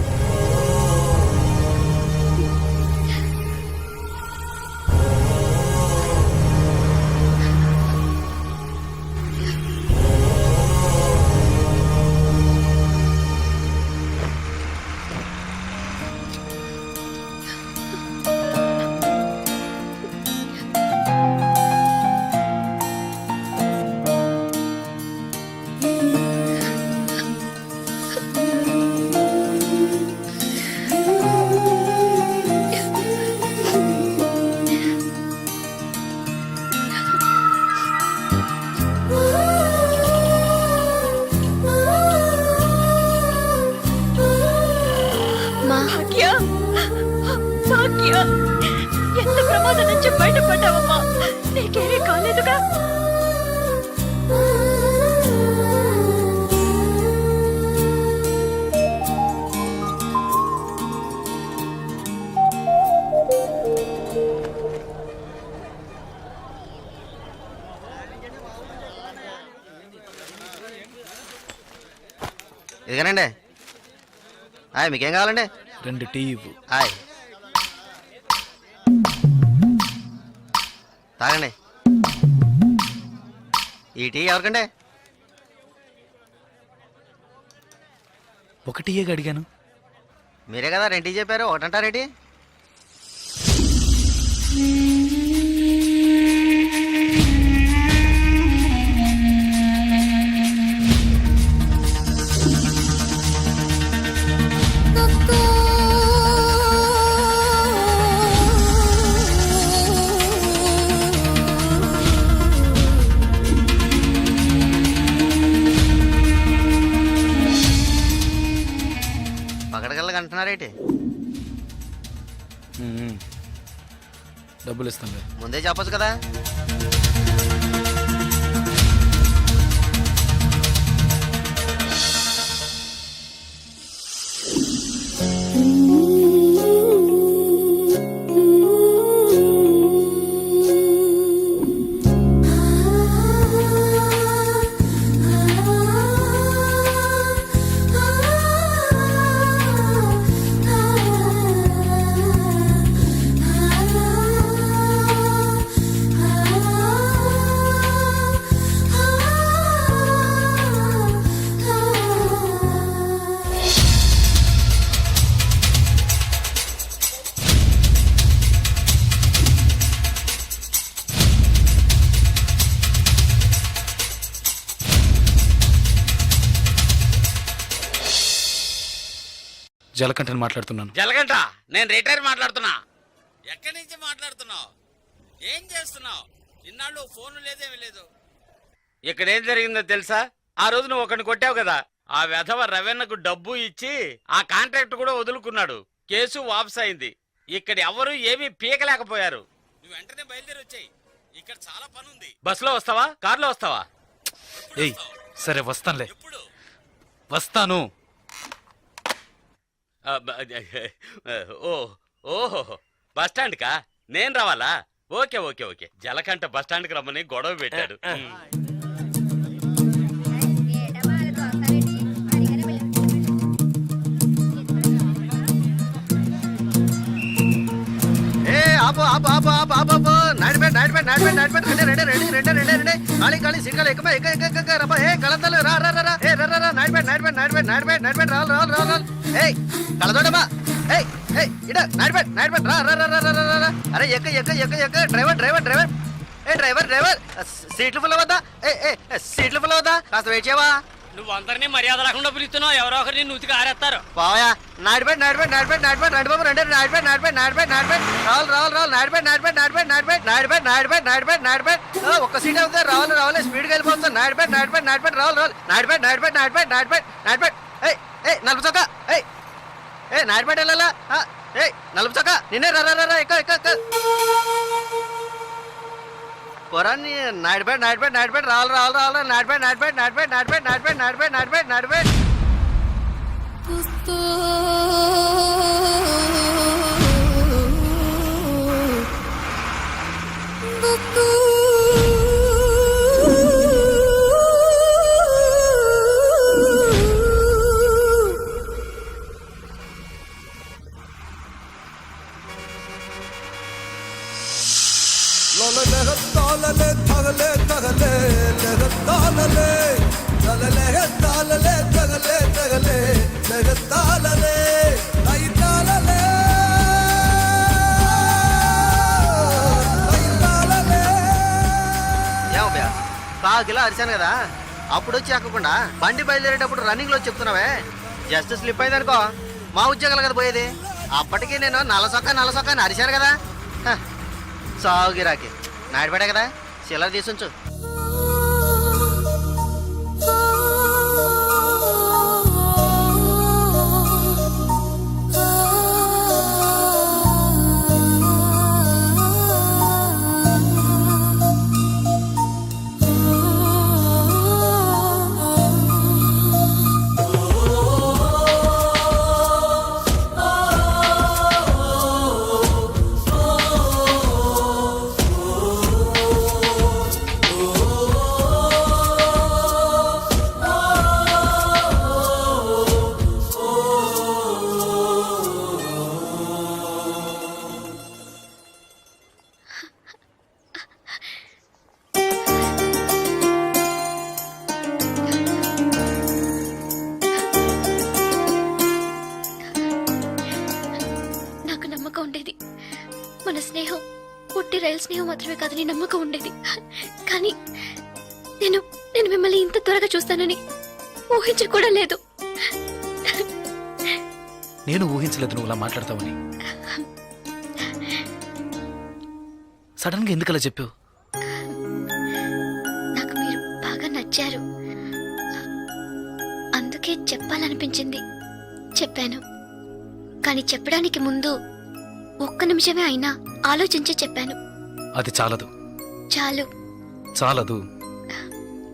Speaker 11: ఎంత ప్రమాదం నుంచి బయటపడ్డావమ్మా? నీకేమీ కాలేదుగా?
Speaker 6: ఇదిగానండి. మీకేం కావాలండి?
Speaker 11: 2 టీ ఇవ్వు.
Speaker 6: తాగండి. ఈ టీ ఎవరికండి?
Speaker 11: 1 టీయే అడిగాను.
Speaker 6: మీరే కదా 2 టీ చెప్పారు, ఒకటంటారేటి? పగడగల్లగా అంటున్నారేటి?
Speaker 11: డబ్బులు ఇస్తాను.
Speaker 6: ముందే చెప్పచ్చు కదా.
Speaker 11: జలకంఠని మాట్లాడుతున్నాను.
Speaker 7: జలగంట, నేను రిటైర్ మాట్లాడుతున్నా. ఎక్కడి నుంచి మాట్లాడుతున్నావు? ఏం చేస్తున్నావు? ఇన్నాళ్ళు ఫోన్ లేదేమీ లేదు. ఇక్కడ ఏం జరిగిందో తెలుసా? ఆ రోజు నువ్వు ఒకరిని కొట్టావు కదా, ఆ వెధవ రవెన్నకు డబ్బు ఇచ్చి ఆ కాంట్రాక్ట్ కూడా వదులుకున్నాడు. కేసు వాపస్ అయింది. ఇక్కడ ఎవరు ఏమీ పీకలేకపోయారు. నువ్వు వెంటనే బయలుదేరి వచ్చాయి. ఇక్కడ చాలా పని ఉంది. బస్సులో వస్తావా, కారులో వస్తావా?
Speaker 11: ఏయ్, సరే వస్తానులే.
Speaker 7: ఎప్పుడు
Speaker 11: వస్తాను.
Speaker 7: ఓహో, బస్ స్టాండ్ కా నేను రావాలా? Okay okay okay. జలకంట బస్ స్టాండ్ కి రమ్మని గొడవ పెట్టాడు.
Speaker 2: ఆపు ఆపు ఆపు ఆపు ఆపు ఆపు Nadipeta Nadipeta Nadipeta Nadipeta ready ready ready ready ready ready ఖాళీ ఖాళీ సీట్లు ఎక్కువ ఎక్క ఎక్క ఎక్క రబ్బా ఏ కళంతలు రా రా రా ఏ రా రా నాడిపేట నాడిపేట నాడిపేట నాడిపేట నాడిపేట రావాలి రావాలి రావాలి ఏయ్ కళదోడమ్మా ఏయ్ ఏయ్ ఇడ నాడిపేట నాడిపేట రా రా రా రా రా రా అరే ఎక్క ఎక్క ఎక్క ఎక్క డ్రైవర్ డ్రైవర్ డ్రైవర్ ఏ డ్రైవర్ డ్రైవర్ సీట్లు ఫుల్ అవుతా ఏ సీట్లు ఫుల్ అవుతా కాస్త వెయిట్ చేయవా
Speaker 4: నువ్వు అందరినీ మర్యాద రాకుండా పిలుస్తున్నావు ఎవరో ఒకరిని నూతికి ఆరేస్తారు
Speaker 2: బావయా నాడిపేట నాడిపేట నాడిపేట నాడిపేట నాడిబాబు రెండు నాడిపేట నాడిపేట నాడిపేట నాడిపేట రావాలి రావాలి రావాలి నాడిపేట నాడిపేట నాడిపేట నాడిపేట నాడిపేట నాడిపేట నాడిపేట నాడిపేట ఒక్క సీట్ అవుతుంది రావాలి రావాలి స్పీడ్గా వెళ్ళిపోతుంది నాడిపేట నాడిపేట నాడిపేట రావాలి రావాలి నాడిపేట నాడిపేట నాడిపేట నాడిపేట నాడిపేట ఏయ్ ఏయ్ నలుపు చొక్క ఏయ్ ఏ నాడిపేట వెళ్ళాలా ఏయ్ నలుపు చొక్క నిన్నే రా రా రా ఎక్క ఎక్క ఎక్క పొరాన్ని నాడిపేట నాడిపేట నాడిపేట రావాలి రావాలి రావాలి నాడిపేట నాడిపేట నాడిపేట నాడిపేట నాడిపేట నాడిపేట నాడిపేట నాడిపేట కాకిలా అరిశాను కదా అప్పుడు వచ్చి ఎక్కకుండా బండి బయలుదేరేటప్పుడు రన్నింగ్ లో చెప్తున్నావే జస్ట్ స్లిప్ అయిందనుకో మా ఉద్యోగాలు కదా పోయేది అప్పటికి నేను నల్లసొక్క అని అరిశాను కదా సాగు గిరాకి నాడిపేట కదా చిల్లర తీసుంచు
Speaker 5: ఉండేది మన స్నేహం పుట్టి రైలు స్నేహం మాత్రమే కాదని నమ్మకం ఉండేది కానీ నేను మిమ్మల్ని ఇంత త్వరగా చూస్తానని ఊహించి కూడా లేదు
Speaker 11: నేను ఊహించలేదు నువ్వు ఇలా మాట్లాడతావని సడన్ గా ఎందుకలా చెప్పావు
Speaker 5: నాకు మీరు బాగా నచ్చారు అందుకే చెప్పాలనిపించింది చెప్పాను కానీ చెప్పడానికి ముందు ఒక్క నిమిషమే అయినా ఆలోచించి చెప్పాను
Speaker 11: అది చాలదు
Speaker 5: చాలు
Speaker 11: చాలదు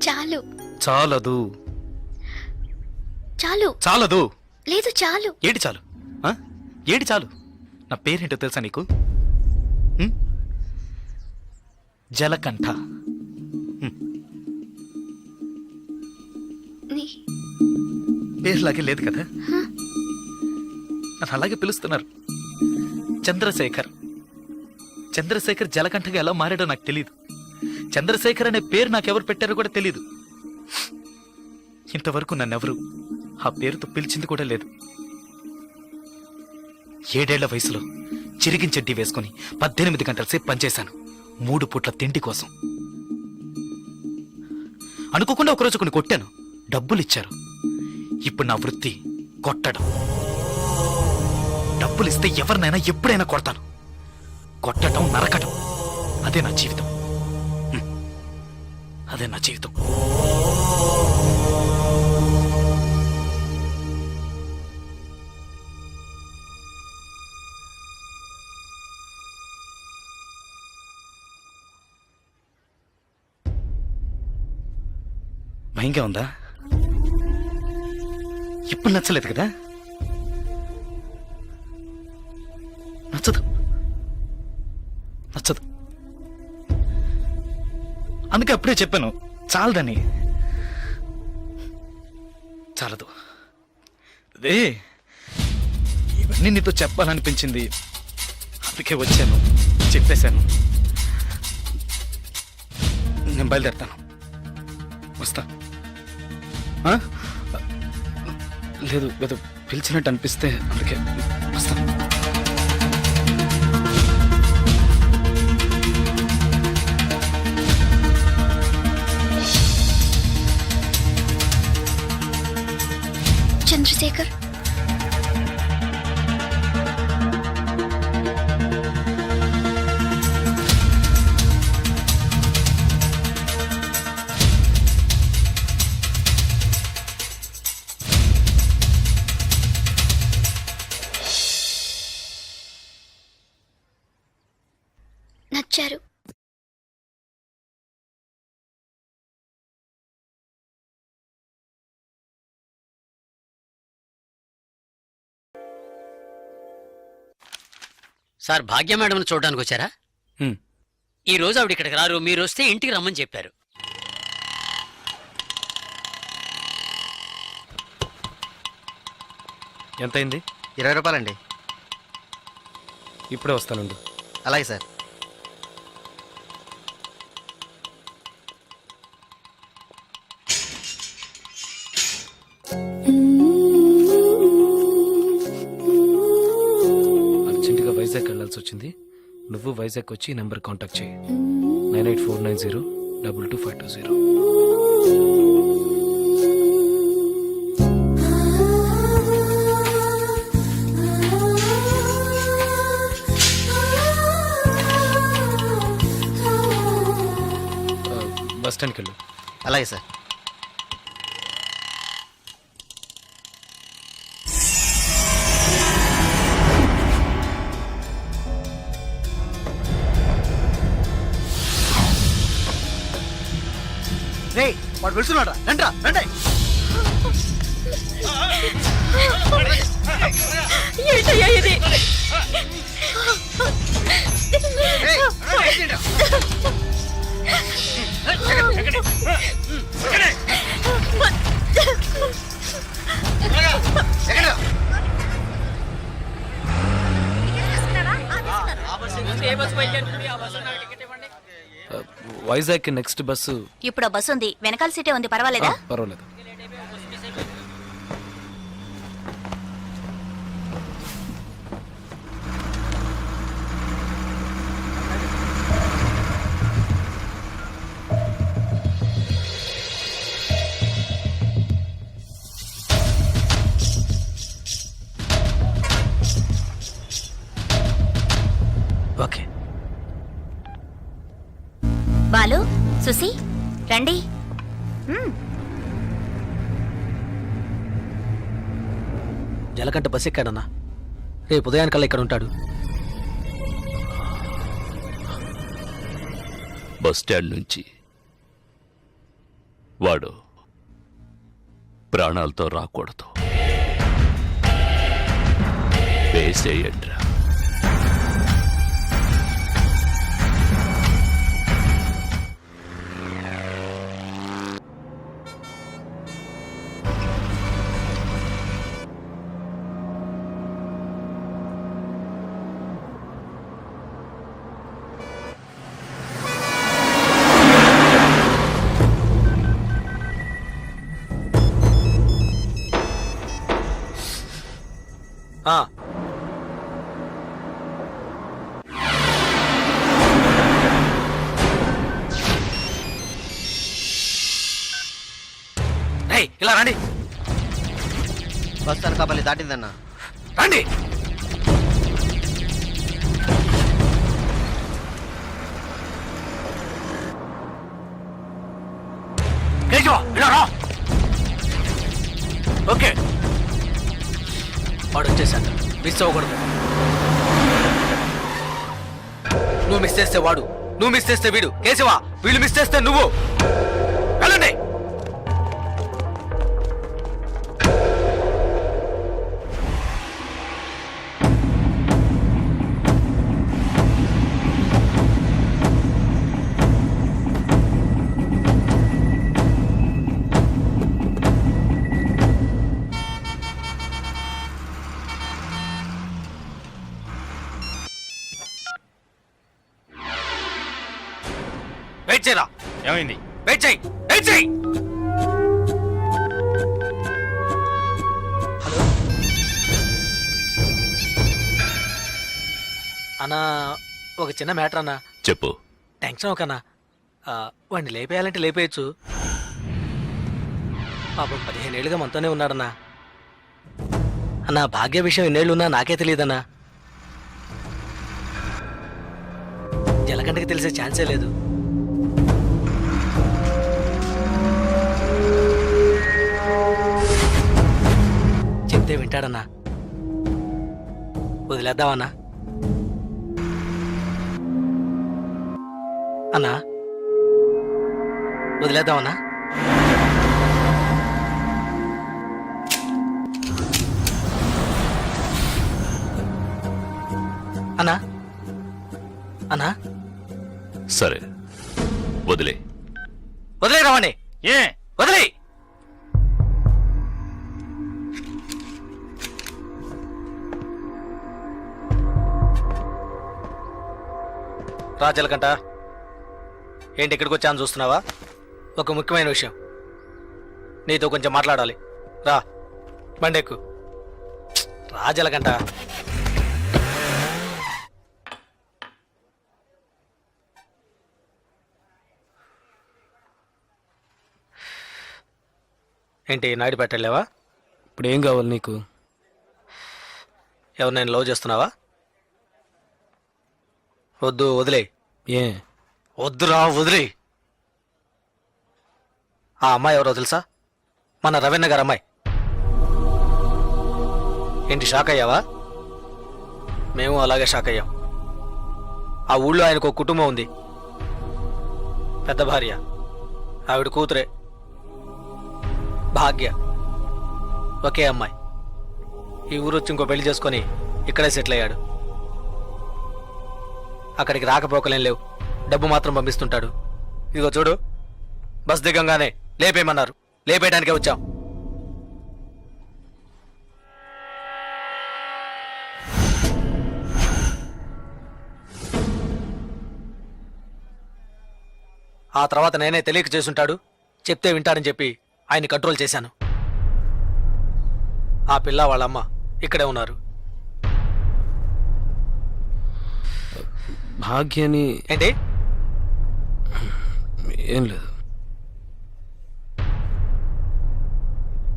Speaker 5: చాలు
Speaker 11: చాలదు
Speaker 5: చాలు
Speaker 11: చాలదు
Speaker 5: లేదు చాలు
Speaker 11: ఏడి చాలు ఆ? ఏడి చాలు నా పేరేంటో తెలుసా నీకు జలకంఠ పేరులాగే లేదు కదా నన్ను అలాగే పిలుస్తున్నారు చంద్రశేఖర్ చంద్రశేఖర్ జలకంఠగా ఎలా మారాడో నాకు తెలియదు చంద్రశేఖర్ అనే పేరు నాకెవరు పెట్టారో కూడా తెలియదు ఇంతవరకు నన్నెవరు ఆ పేరుతో పిలిచింది కూడా లేదు 7 ఏళ్ల వయసులో చిరిగించెడ్డి వేసుకుని 18 గంటల సేపు పనిచేశాను 3 పూట్ల తిండి కోసం అనుకోకుండా ఒకరోజు కొన్ని కొట్టాను డబ్బులు ఇచ్చారు ఇప్పుడు నా వృత్తి కొట్టడం డబ్బులు ఇస్తే ఎవరినైనా ఎప్పుడైనా కొడతాను కొట్టడం నరకటం అదే నా జీవితం అదే నా జీవితం భయంగా ఉందా ఇప్పుడు నచ్చలేదు కదా నచ్చదు నచ్చదు అందుకే అప్పుడే చెప్పాను చాలదని చాలదు అదే ఇవన్నీ నీతో చెప్పాలనిపించింది అందుకే వచ్చాను చెప్పేశాను. నేను బయలుదేరుతాను. వస్తా. ఆ? లేదు ఏదో పిలిచినట్టు అనిపిస్తే అందుకే వస్తా.
Speaker 5: చంద్రశేఖర్, నచ్చారు.
Speaker 10: సార్ భాగ్య మేడం చూడడానికి వచ్చారా?
Speaker 11: హ్మ్.
Speaker 10: ఈ రోజు ఆవిడ ఇక్కడికి రారు, మీరు వస్తే ఇంటికి రమ్మని చెప్పారు.
Speaker 11: ఎంతైంది?
Speaker 6: 20 రూపాయలండి.
Speaker 11: ఇప్పుడే వస్తానండి.
Speaker 6: అలాగే సార్.
Speaker 11: అర్జెంటుగా వైజాగ్ వెళ్ళాల్సి వచ్చింది. నువ్వు వైజాగ్ వచ్చి ఈ నెంబర్ కాంటాక్ట్ చేయి. 9849022520. బస్ స్టాండ్కి వెళ్ళు.
Speaker 6: అలాగే సార్.
Speaker 2: వాడు వెళ్తున్నాడు. రండ్రా రండి.
Speaker 5: ఏంటయ్యా ఇది?
Speaker 11: Vizag next bus.
Speaker 5: ఇప్పుడు ఆ బస్సు ఉంది, వెనకాల సీటే ఉంది, పర్వాలేదా?
Speaker 11: పర్వాలేదు. ఓకే.
Speaker 5: బాలు, సుసి, రండి.
Speaker 10: జలకంట బస్ ఎక్కాడన్నా. రేపు ఉదయానికల్లా ఇక్కడ ఉంటాడు.
Speaker 8: బస్ స్టాండ్ నుంచి వాడు ప్రాణాలతో రాకూడదు. వేసేయండ్రా.
Speaker 11: ఇలా రండి.
Speaker 6: బస్ అనకాపల్లి దాటిందన్నా.
Speaker 11: రండి. ఓకే,
Speaker 10: వాడు వచ్చేసాడు. మిస్ అవ్వకూడదు. నువ్వు మిస్ చేస్తే వాడు, నువ్వు మిస్ చేస్తే వీడు. కేశవా, వీళ్ళు మిస్ చేస్తే నువ్వు. వెళ్ళండి.
Speaker 7: వెయిట్ చేయరా.
Speaker 11: ఏమైంది?
Speaker 7: వెయిట్ చేయి, వెయిట్ చేయి.
Speaker 11: అన్నా ఒక చిన్న మ్యాటర్ అన్నా.
Speaker 9: చెప్పు.
Speaker 11: టెన్షన్ ఒకనా, వాడిని లేపేయాలంటే లేపేయచ్చు. పాపం 15 ఏళ్ళుగా మనతోనే ఉన్నాడన్నా. అన్నా భాగ్య విషయం ఎన్నేళ్ళు ఉన్నా నాకే తెలియదన్నా. జలకంటకి తెలిసే ఛాన్సే లేదు. చెప్తే వింటాడన్నా. వదిలేద్దామన్నా. అన్నా వదిలేద్దామన్నా. అన్నా అన్నా
Speaker 9: సరే వదిలే.
Speaker 11: వదిలే రావండి.
Speaker 7: ఏ
Speaker 11: వదిలే. రాజలకంట ఏంటి ఇక్కడికి వచ్చాను చూస్తున్నావా? ఒక ముఖ్యమైన విషయం నీతో కొంచెం మాట్లాడాలి. రా బండెక్కు. రాజలకంట ఏంటి నాయుడు పెట్టలేవా?
Speaker 10: ఇప్పుడు ఏం కావాలి నీకు?
Speaker 11: ఎవరు నేను లవ్ చేస్తున్నావా? వద్దు వదిలే.
Speaker 10: ఏ
Speaker 11: వద్దురా వదిలే. ఆ అమ్మాయి ఎవరో తెలుసా? మన రవీణ గారు అమ్మాయి. ఏంటి షాక్ అయ్యావా? మేము అలాగే షాక్ అయ్యాం. ఆ ఊళ్ళో ఆయనకు ఒక కుటుంబం ఉంది. పెద్ద భార్య, ఆవిడ కూతురే భాగ్య, ఒకే అమ్మాయి. ఈ ఊరు వచ్చి ఇంకో పెళ్లి చేసుకొని ఇక్కడే సెటిల్ అయ్యాడు. అక్కడికి రాకపోకలేం లేవు, డబ్బు మాత్రం పంపిస్తుంటాడు. ఇదిగో చూడు, బస్ దిగంగానే లేపేయమన్నారు, లేపేయడానికే వచ్చాం. ఆ తర్వాత నేనే తెలియక చేసుంటాడు, చెప్తే వింటాడని చెప్పి ఆయన్ని కంట్రోల్ చేశాను. ఆ పిల్ల వాళ్ళమ్మ ఇక్కడే ఉన్నారు.
Speaker 10: భాగ్యని
Speaker 11: ఏంటి?
Speaker 10: ఏం లేదు.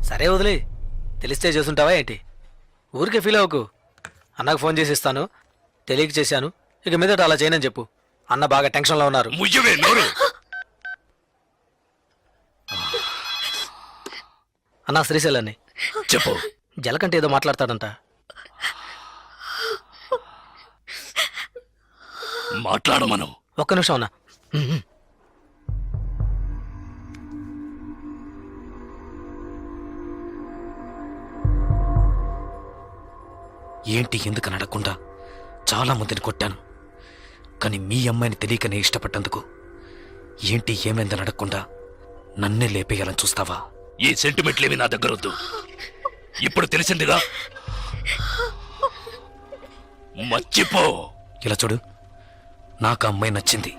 Speaker 11: సరే వదిలే. తెలిస్తే చేసుంటావా ఏంటి? ఊరికే ఫీల్ అవ్వకు. అన్నకు ఫోన్ చేసి ఇస్తాను, తెలియక చేశాను, ఇక మీదట అలా చేయనని చెప్పు. అన్న బాగా టెన్షన్లో ఉన్నారు.
Speaker 9: ముయ్యవే నోరు.
Speaker 11: అన్నా శ్రీశైలాన్ని
Speaker 9: చెప్పు.
Speaker 11: జలకంటే ఏదో మాట్లాడతాడంట.
Speaker 9: మాట్లాడమను.
Speaker 11: ఒక్క నిమిషం అన్నా.
Speaker 10: ఏంటి ఎందుకు అడగకుండా చాలా మందిని కొట్టాను, కానీ మీ అమ్మాయిని తెలియకనే ఇష్టపడ్డందుకు ఏంటి ఏమైందని అడగకుండా నన్నే లేపేయాలని చూస్తావా?
Speaker 9: ఈ సెంటిమెంట్లేవి నా దగ్గర వద్దు. ఇప్పుడు తెలిసిందిగా, మర్చిపో.
Speaker 10: ఇలా చూడు, నాకు ఆ అమ్మాయి నచ్చింది,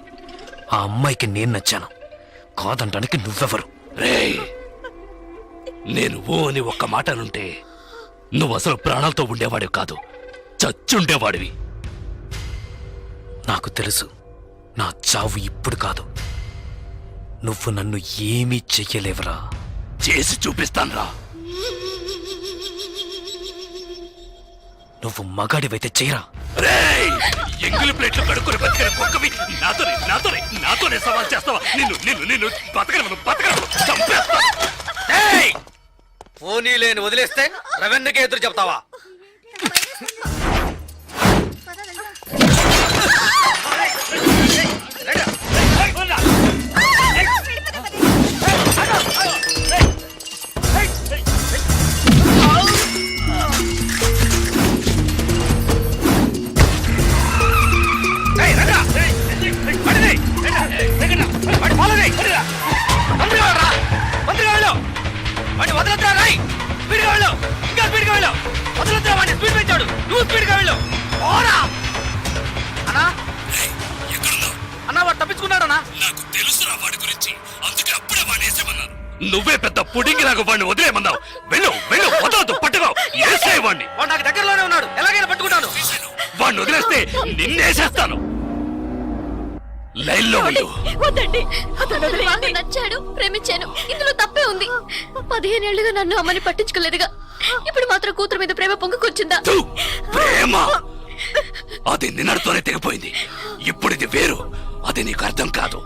Speaker 10: ఆ అమ్మాయికి నేను నచ్చాను. కాదంటానికి నువ్వెవరు?
Speaker 9: రేయ్, నేను ఓ అని ఒక్క మాట అనుంటే నువ్వు అసలు ప్రాణాలతో ఉండేవాడివి కాదు, చచ్చుండేవాడివి.
Speaker 10: నాకు తెలుసు, నా చావు ఇప్పుడు కాదు. నువ్వు నన్ను ఏమీ చెయ్యలేవరా.
Speaker 9: చేసి చూపిస్తాన్రా.
Speaker 10: నువ్వు మగాడివైతే చేయరా.
Speaker 9: రేయ్, ఎంగిలి ప్లేట్లు కడుక్కుని బతికిన కుక్కవి నాతోనే సవాల్ చేస్తావా? నిన్ను బతకను చంపేస్తా.
Speaker 11: పోనీ లేని వదిలేస్తే రవెన్నకే ఎదురు చెప్తావా?
Speaker 7: నువ్వు
Speaker 11: తప్పించుకున్నాడనా?
Speaker 9: నాకు తెలుసురా వాడి గురించి, అందుకే అప్పుడే వాడిని వేసేమన్నాను. నువ్వే పెద్ద పుడింగి నాకు వాడిని వదిలేయమన్నావు. వెళ్ళు వెళ్ళు, వదలదు, పట్టుకో, వేసే వాడిని.
Speaker 11: వాడు నాకు దగ్గరలోనే ఉన్నాడు, ఎలాగైనా పట్టుకుంటాను.
Speaker 9: వాడిని వదిలేస్తే నిన్నేసేస్తాను. లైన్లో ఉండు.
Speaker 5: వద్దండి, అతను నాకు నచ్చాడు, ప్రేమించాను, ఇందులో తప్పే ఉంది. 15 ఏళ్లుగా నన్ను అమ్మని పట్టించుకోలేదుగా, ఇప్పుడు మాత్రం కూతురు మీద ప్రేమ పొంగుకొచ్చిందా?
Speaker 9: థు, ప్రేమ అది నిన్నటితోనే తెగిపోయింది. ఇప్పుడు ఇది వేరు, అది నీకు అర్థం కాదు.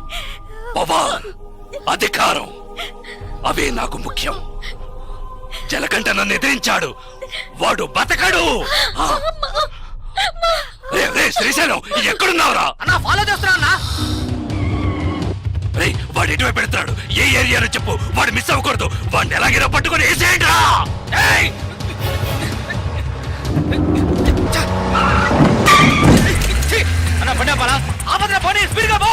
Speaker 9: పవర్, అధికారం అవే నాకు ముఖ్యం. జలకంట నన్ను ఎదిరించాడు, వాడు బతకడు. ఆ. రే, రే, శ్రీశైలం ఎక్కడున్నావురా?
Speaker 11: అన్నా ఫాలో చేస్తున్నా అన్నా.
Speaker 9: రే, వాడు ఎటువైపు పెడతాడు, ఏ ఏరియాలో చెప్పు, వాడు మిస్ అవ్వకూడదు. వాడిని ఎలాగైనా పట్టుకొని వేసేయండి రా. ఏయ్!
Speaker 11: అన్నా బండి ఆపాలా? ఆపదరా, పోనీ, స్పీడ్ గా పో.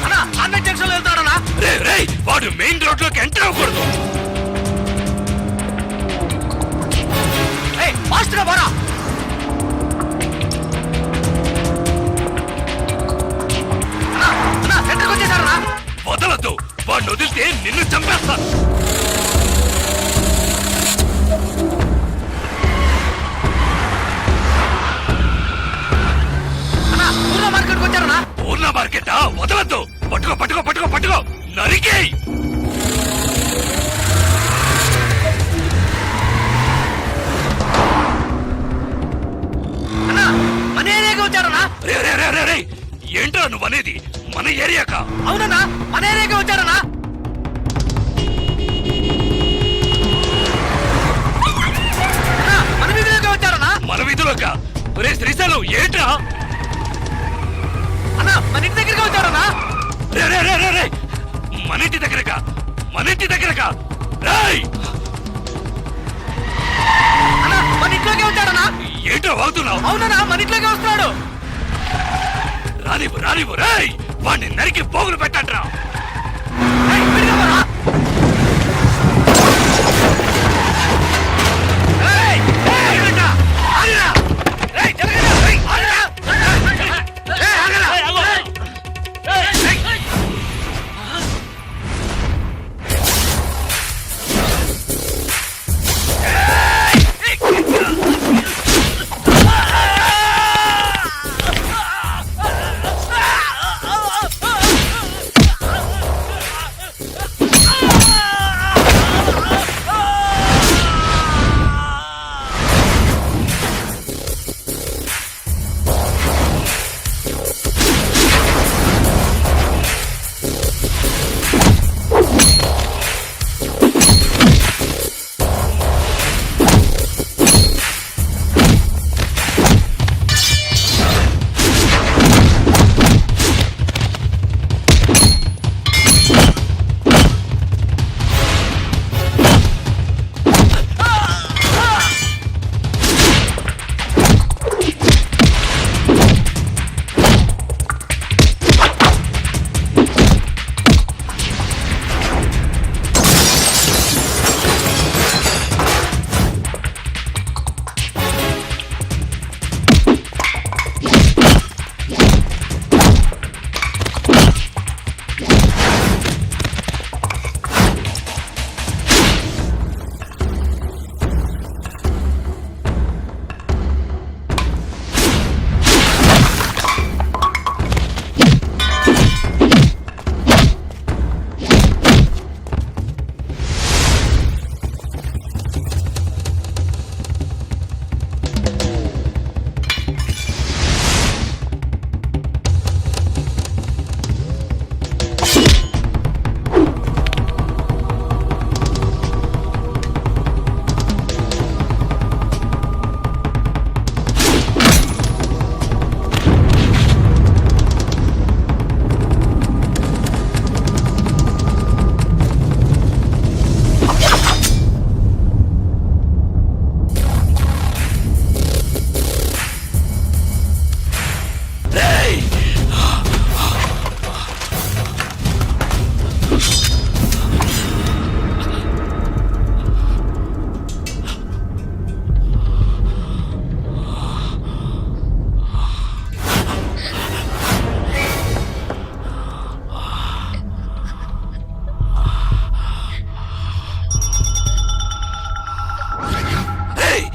Speaker 11: అన్నా అన్న జంక్షన్ లో వెళ్తాడన్నా.
Speaker 9: రే, రే, వాడు మెయిన్ రోడ్ లోకి ఎంటర్ అవ్వకూడదు.
Speaker 11: ఫాస్ట్ గా పోరా. అన్నా సెంటర్కి వచ్చేసారన్నా.
Speaker 9: వదలద్దు, వాడిని వదిలితే నిన్ను చంపేస్తాను.
Speaker 11: అన్నా పూర్ణ మార్కెట్కి వచ్చారన్నా.
Speaker 9: పూర్ణ మార్కెట్ వదలద్దు, పట్టుకో పట్టుకో పట్టుకో పట్టుకో, నరికేయ్.
Speaker 11: అన్నా మన ఏరియాకి వచ్చారన్నా.
Speaker 9: రే, రే, రే, రే, రే, ఏంట్రా నువ్వు అనేది? మన ఏరియాకా?
Speaker 11: అవునన్నా మన ఏరియాకి వచ్చారన్నా. అన్నా మన వీధిలోకి వచ్చారన్నా.
Speaker 9: మన వీధిలోకా? రే శ్రీశైలం, ఏంట్రా?
Speaker 11: అన్నా మన ఇంటి దగ్గరికి వచ్చారన్నా.
Speaker 9: రే, రే, రే, రే, రే, మన ఇంటి దగ్గరకా? మన ఇంటి దగ్గరకా? రేయ్!
Speaker 11: అన్నా మన ఇంట్లోకి వచ్చారన్నా.
Speaker 9: ఏంట్రా వాగుతున్నావు?
Speaker 11: అవునన్నా మన ఇంట్లోకి వస్తున్నాడు.
Speaker 9: రానివ్వు, రానివ్వు, రేయ్! వాడిని నరికి పోగులు పెట్టండ్రా.
Speaker 11: ఏయ్, విడిగా పోరా. ఏయ్, ఏయ్, ఆగండ్రా, ఆగండ్రా. ఏయ్, జరగండి, ఏయ్, ఆగండ్రా. ఏయ్, ఆగండ్రా. ఏయ్.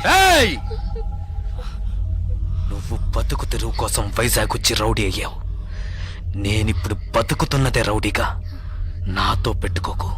Speaker 11: ఏయ్! నువ్వు బతుకు తెరువు కోసం వైజాగ్ వచ్చి రౌడీ అయ్యావు. నేనిప్పుడు బతుకుతున్నదే రౌడీగా. నాతో పెట్టుకోకు.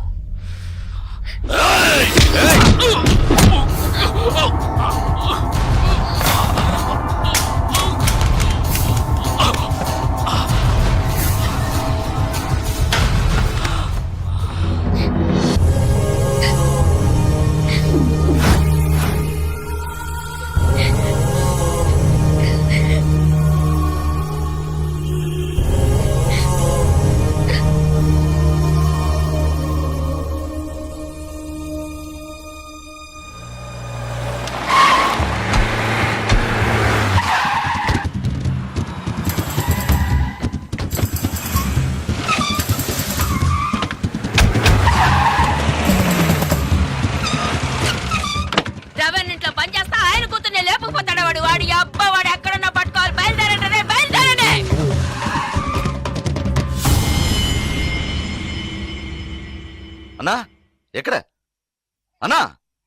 Speaker 5: ఇంట్లో పని చేస్తా ఆయన కూతుర్ని లేపుకుపోతాడు వాడు. వాడి అబ్బా వాడు ఎక్కడన్నా పట్టుకోవాలి. బయలుదేరంటే బయలుదేరండి.
Speaker 9: అన్నా ఎక్కడ అన్నా?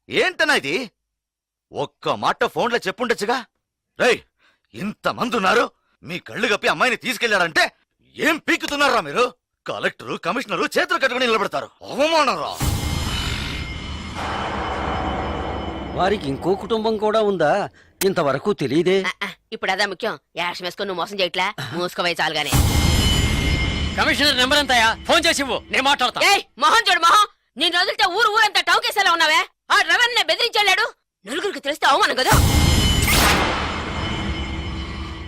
Speaker 9: ఏంటన్నా ఇది? ఒక్క మాట ఫోన్లో చెప్పుండొచ్చుగా. రేయ్, ఇంతమంది ఉన్నారు, మీ కళ్ళు కప్పి అమ్మాయిని తీసుకెళ్లాడంటే ఏం పీకుతున్నారా మీరు? కలెక్టరు కమిషనరు చేతులు కట్టుకుని నిలబెడతారు. అవమానరా!
Speaker 10: వారికి ఇంకో కుటుంబం కూడా ఉందా? ఇంతవరకు తెలియదే.
Speaker 5: ఇప్పుడు అదే ముఖ్యం. యాక్షన్ వేసుకొని నువ్వు మోసం చేయట్లా. మూసుకోవై చాలుగానే.
Speaker 4: కమిషనర్ నెంబర్ ఎంతయా? ఫోన్ చేసి ఇవ్వు, నేను మాట్లాడతా.
Speaker 5: ఏయ్ మొహం చూడు మొహం. నేను వదిలితే ఊరంతా టౌకేసేలా ఉన్నావే. ఆ డ్రైవర్ నే బెదిరించాడు. నలుగురికి తెలిస్తే అవమానం కదా.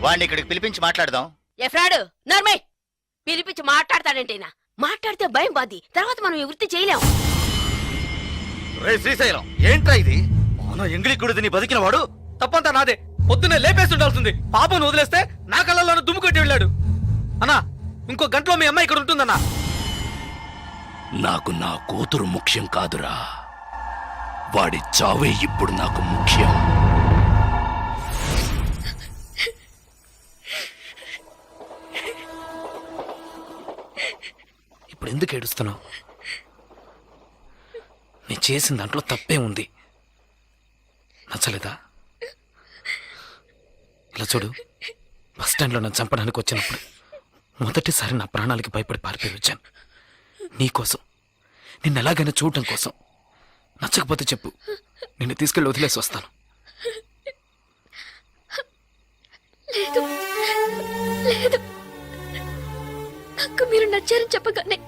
Speaker 9: వాడిని ఇక్కడికి పిలిపించి మాట్లాడదాం.
Speaker 5: ఏ ఫ్రాడు నర్మయ్, పిలిపించి మాట్లాడతాడంటేనా? మాట్లాడితే భయం బాది. తర్వాత మనం ఈ వృత్తి చేయలేం.
Speaker 9: రే శ్రీశైలం, ఏంట్రా ఇది? మన ఎంగిలిక్కుడు నీ బతికిన వాడు
Speaker 11: తప్పంతా నాదే. పొద్దున్నే లేపేసి ఉండాల్సింది. పాపను వదిలేస్తే నా కళ్ళల్లోనూ దుమ్ము కొట్టి వెళ్ళాడు. అన్నా, ఇంకో గంటలో మీ అమ్మాయి ఇక్కడ ఉంటుందన్నా.
Speaker 8: నాకు నా కూతురు ముఖ్యం కాదురా, వాడి చావే ఇప్పుడు నాకు ముఖ్యం.
Speaker 11: ఇప్పుడు ఎందుకు ఏడుస్తున్నావు? నేను చేసిన దాంట్లో తప్పే ఉంది. నచ్చలేదా? ఇలా చూడు, బస్ స్టాండ్లో నన్ను చంపడానికి వచ్చినప్పుడు మొదటిసారి నా ప్రాణాలకి భయపడి పారిపోయి వచ్చాను. నీకోసం, నిన్ను ఎలాగైనా చూడటం కోసం. నచ్చకపోతే చెప్పు, నిన్ను తీసుకెళ్ళి వదిలేసి వస్తాను.
Speaker 5: లేదు లేదు, నాకు మీరు నచ్చారని చెప్పగానే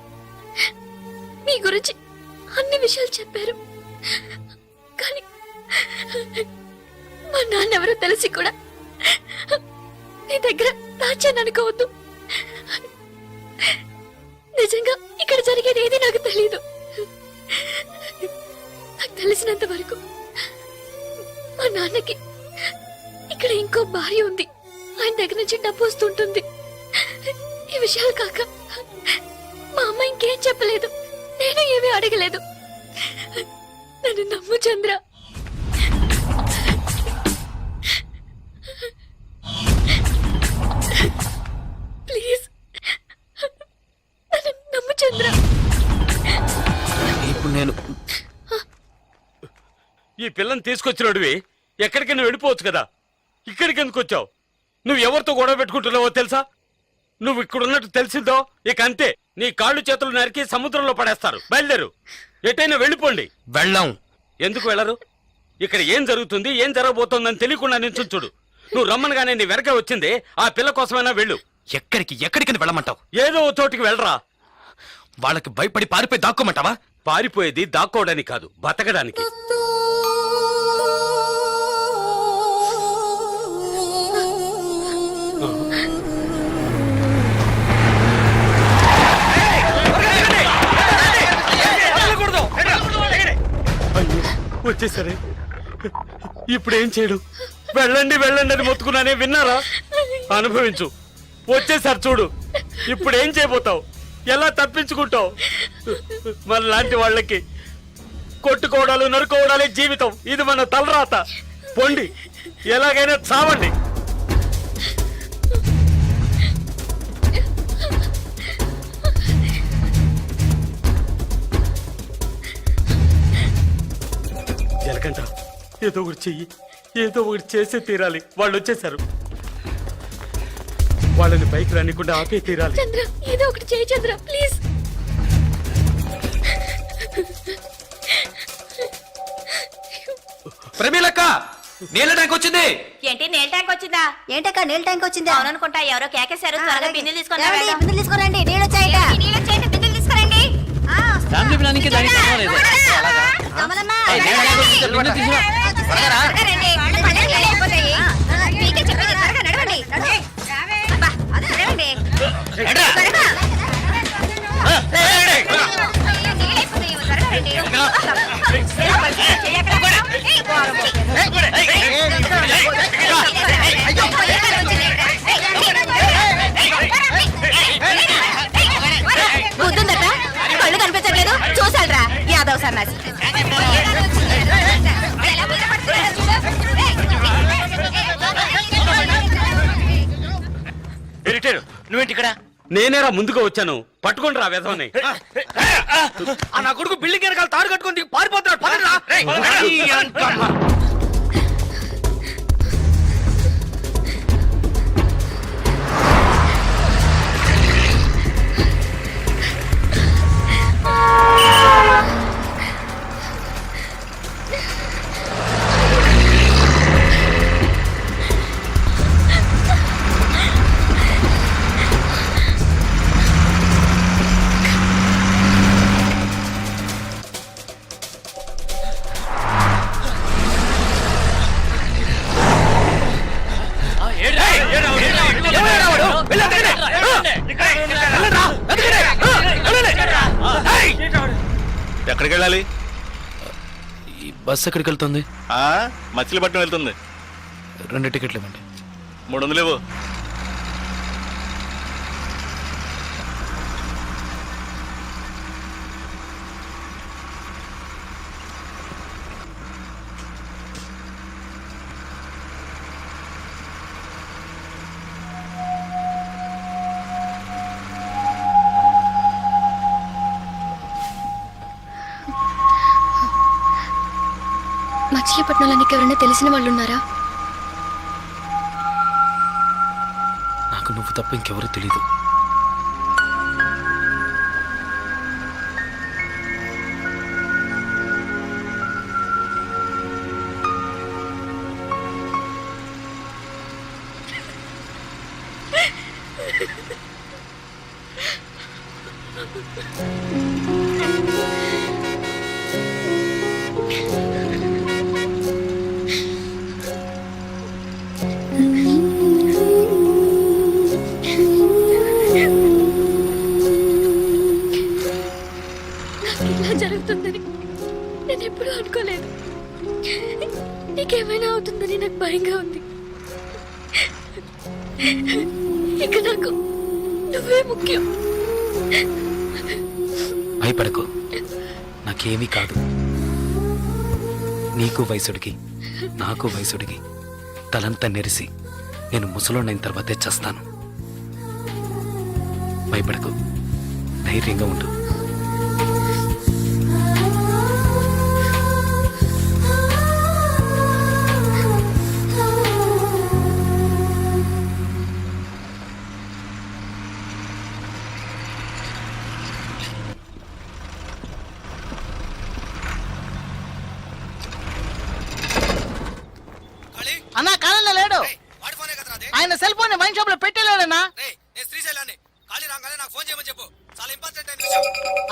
Speaker 5: మీ గురించి అన్ని విషయాలు చెప్పారు. కానీ మా నాన్నెవరో తెలిసి కూడా నీ దగ్గర దాచాను అనుకోవద్దు. నిజంగా ఇక్కడ జరిగేది ఏది నాకు తెలీదు. నాకు తెలిసినంత వరకు మా నాన్నకి ఇక్కడ ఇంకో భార్య ఉంది. ఆయన దగ్గర నుంచి డబ్బు వస్తుంటుంది. ఈ విషయాలు కాక మా అమ్మ ఇంకేం చెప్పలేదు. నేను ఏమీ అడగలేదు. నన్ను నమ్ము చంద్ర. ప్లీజ్ నన్ను నమ్ము చంద్ర.
Speaker 11: ఇప్పుడు నేను
Speaker 3: ఈ పిల్లని తీసుకొచ్చినోడివి ఎక్కడికి నువ్వు వెళ్ళిపోవచ్చు కదా. ఇక్కడికి ఎందుకు వచ్చావు? నువ్వు ఎవరితో గొడవ పెట్టుకుంటున్నావో తెలుసా? నువ్వు ఇక్కడున్నట్టు తెలిసిందో ఇక అంతే, నీ కాళ్ళు చేతులు నరికి సముద్రంలో పడేస్తారు. బయలుదేరు, ఎటైనా వెళ్ళిపోండి.
Speaker 11: వెళ్ళాం.
Speaker 3: ఎందుకు వెళ్ళరు? ఇక్కడ ఏం జరుగుతుంది, ఏం జరగబోతోందని తెలియకుండా నిల్చుంచుడు. నువ్వు రమ్మనగానే నీ వెనక వచ్చింది ఆ పిల్ల కోసమైనా వెళ్ళు.
Speaker 11: ఎక్కడికి వెళ్ళమంటావు?
Speaker 3: ఏదో ఓ చోటికి వెళ్ళరా.
Speaker 11: వాళ్ళకి భయపడి పారిపోయి దాక్కోమంటావా?
Speaker 3: పారిపోయేది దాక్కోవడానికి కాదు, బతకడానికి. వచ్చేసరే, ఇప్పుడు ఏం చేయడం? వెళ్ళండి వెళ్ళండి అని మొత్తుకున్నానే, విన్నారా? అనుభవించు. వచ్చేసారు చూడు, ఇప్పుడు ఏం చేయబోతావు? ఎలా తప్పించుకుంటావు? మన లాంటి వాళ్ళకి కొట్టుకోవడాలు నరుకోవడాలే జీవితం. ఇది మన తలరాత. పొండి, ఎలాగైనా చావండి. జలకంట, ఏదో ఒకటి చెయ్యి.
Speaker 4: ఏదో ఒకటి చేసే తీరాలి. వాళ్ళు వచ్చేసారు. వాళ్ళని పైకి రానికుండా ఆపే తీరాలి.
Speaker 5: చంద్ర ఏదో ఒకటి చేయి చంద్ర ప్లీజ్.
Speaker 11: ప్రమీలక్క నీళ్ళ ట్యాంక్ వచ్చింది.
Speaker 5: ఏంటి నీళ్ళ ట్యాంక్ వచ్చిందా?
Speaker 12: ఏంటక్క నీళ్ళ ట్యాంక్ వచ్చిందా?
Speaker 5: అవుననుకుంటా. ఎవరో కేకేశారు. త్వరగా బిందెలు తీసుకొని
Speaker 12: ఏమండి, బిందెలు తీసుకురండి, నీళ్ళు వచ్చాయట.
Speaker 5: నీళ్ళు వచ్చేయండి, బిందెలు తీసుకురండి.
Speaker 8: ఫ్యామిలీ ప్లానింగ్ కి దానికి సంబంధం లేదు.
Speaker 12: కమలమ్మ,
Speaker 5: త్వరగా రండి. వాళ్ళ పనులు నీళ్ళు అయిపోతాయి. మీకే చెప్పేది, త్వరగా నడవండి. అబ్బా, నడవండి. త్వరగా. నీళ్ళు అయిపోతాయి, త్వరగా రండి. చెయ్యి అక్కడ. బుద్ధుందట, కళ్ళు కనిపించట్లేదు. చూసాడ్రా యాదవ్ సన్నాసి.
Speaker 4: నువ్వేంటి ఇక్కడ? నేనేరా ముందుగా వచ్చాను. పట్టుకోండి రా వెధవని. నా కొడుకు బిల్డింగ్ వెనకాల తాడు కట్టుకొని పారిపోతున్నాడు. పదండ్రా.
Speaker 9: ఎక్కడికి వెళ్ళాలి?
Speaker 11: ఈ బస్ ఎక్కడికి వెళ్తుంది?
Speaker 9: మచిలీపట్నం వెళ్తుంది.
Speaker 11: 2 టికెట్లు ఇవ్వండి.
Speaker 9: 300 ఇవ్వు.
Speaker 5: మచిలీపట్నంలో నీకు ఎవరైనా తెలిసిన వాళ్ళు ఉన్నారా?
Speaker 11: నాకు నువ్వు తప్ప ఇంకెవరూ తెలీదు.
Speaker 5: ఇలా జరుగుతుందని నేను ఎప్పుడూ అనుకోలేదు. నీకేమైనా అవుతుందని నాకు భయంగా ఉంది. ఇక నాకు నువ్వే ముఖ్యం.
Speaker 11: భయపడకు, నాకేమీ కాదు. నీకు వయసుడికి నాకు వయసుడికి తలంతా నెరిసి నేను ముసలోనైన తర్వాతే చస్తాను. భయపడకు, ధైర్యంగా ఉండు.
Speaker 2: అన్నా కాలంలో లేడు. ఆయన సెల్ ఫోన్ వైన్ షాప్ లో పెట్టలేడన్నా.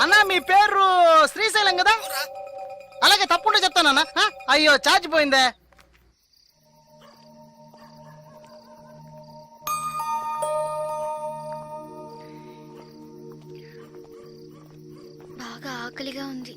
Speaker 2: అన్నా మీ పేరు శ్రీశైలం కదా? అలాగే తప్పుంటే చెప్తానన్నా. అయ్యో ఛార్జ్ పోయిందే.
Speaker 5: బాగా ఆకలిగా ఉంది.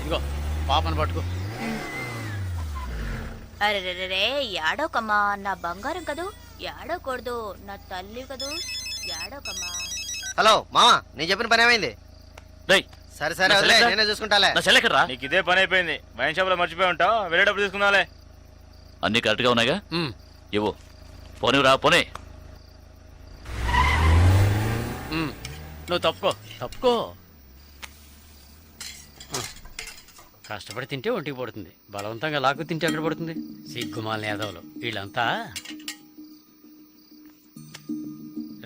Speaker 10: ఇదిగో పాపను పట్టుకో.
Speaker 5: అరే యాడోకమ్మా, నా బంగారం కదూ, యాడోకూడదు, నా తల్లి కదూ, యాడోకమ్మా.
Speaker 2: హలో మామా, నేను చెప్పిన పని ఏమైంది?
Speaker 8: రేయ్
Speaker 2: సరే సరే వదిలే, నేనే చూసుకుంటాలే.
Speaker 8: నా చెల్లెక్కడ్రా?
Speaker 4: నీకు ఇదే పని అయిపోయింది. వైన్ షాప్ లో మర్చిపోయి ఉంటావు, వెళ్ళేటప్పుడు తీసుకుందాలే.
Speaker 8: అన్ని కరెక్ట్ గా ఉన్నాయిగా? ఇవ్వు. పోనిరా పోనీ.
Speaker 10: నువ్వు తప్పుకో. కష్టపడి తింటే ఒంటికి పడుతుంది, బలవంతంగా లాక్కు తింటే ఎక్కడ పడుతుంది? సిగ్గుమాలిన యాదవులు వీళ్ళంతా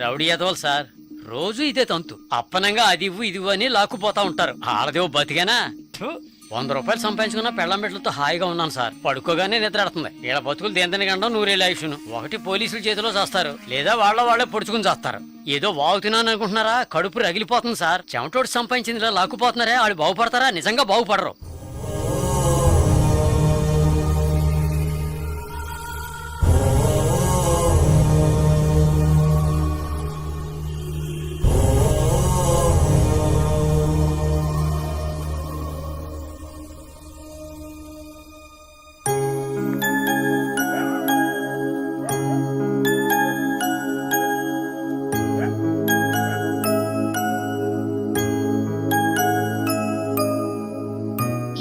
Speaker 10: రౌడీ యాదవులు సార్. రోజు ఇదే తంతు, అప్పనంగా అది ఇవ్వు ఇది ఇవ్వు అని లాక్కుపోతా ఉంటారు. ఆడదేవు బతికేనా? 100 రూపాయలు సంపాదించుకున్న పెళ్ళం బిడ్డలతో హాయిగా ఉన్నాను సార్. పడుకోగానే నిద్ర ఆడుతుంది. వీళ్ళ బతుకులు దేంతని గండం 100 ఆయుష్ను. ఒకటి పోలీసుల చేతిలో చేస్తారు, లేదా వాళ్ళే పొడుచుకుని చేస్తారు. ఏదో వాగుతున్నాను అనుకుంటున్నారా? కడుపు రగిలిపోతుంది సార్. చెమటోడు సంపాదించిందిలా లాక్కుపోతున్నారే, ఆడు బాగుపడతారా? నిజంగా బాగుపడరు.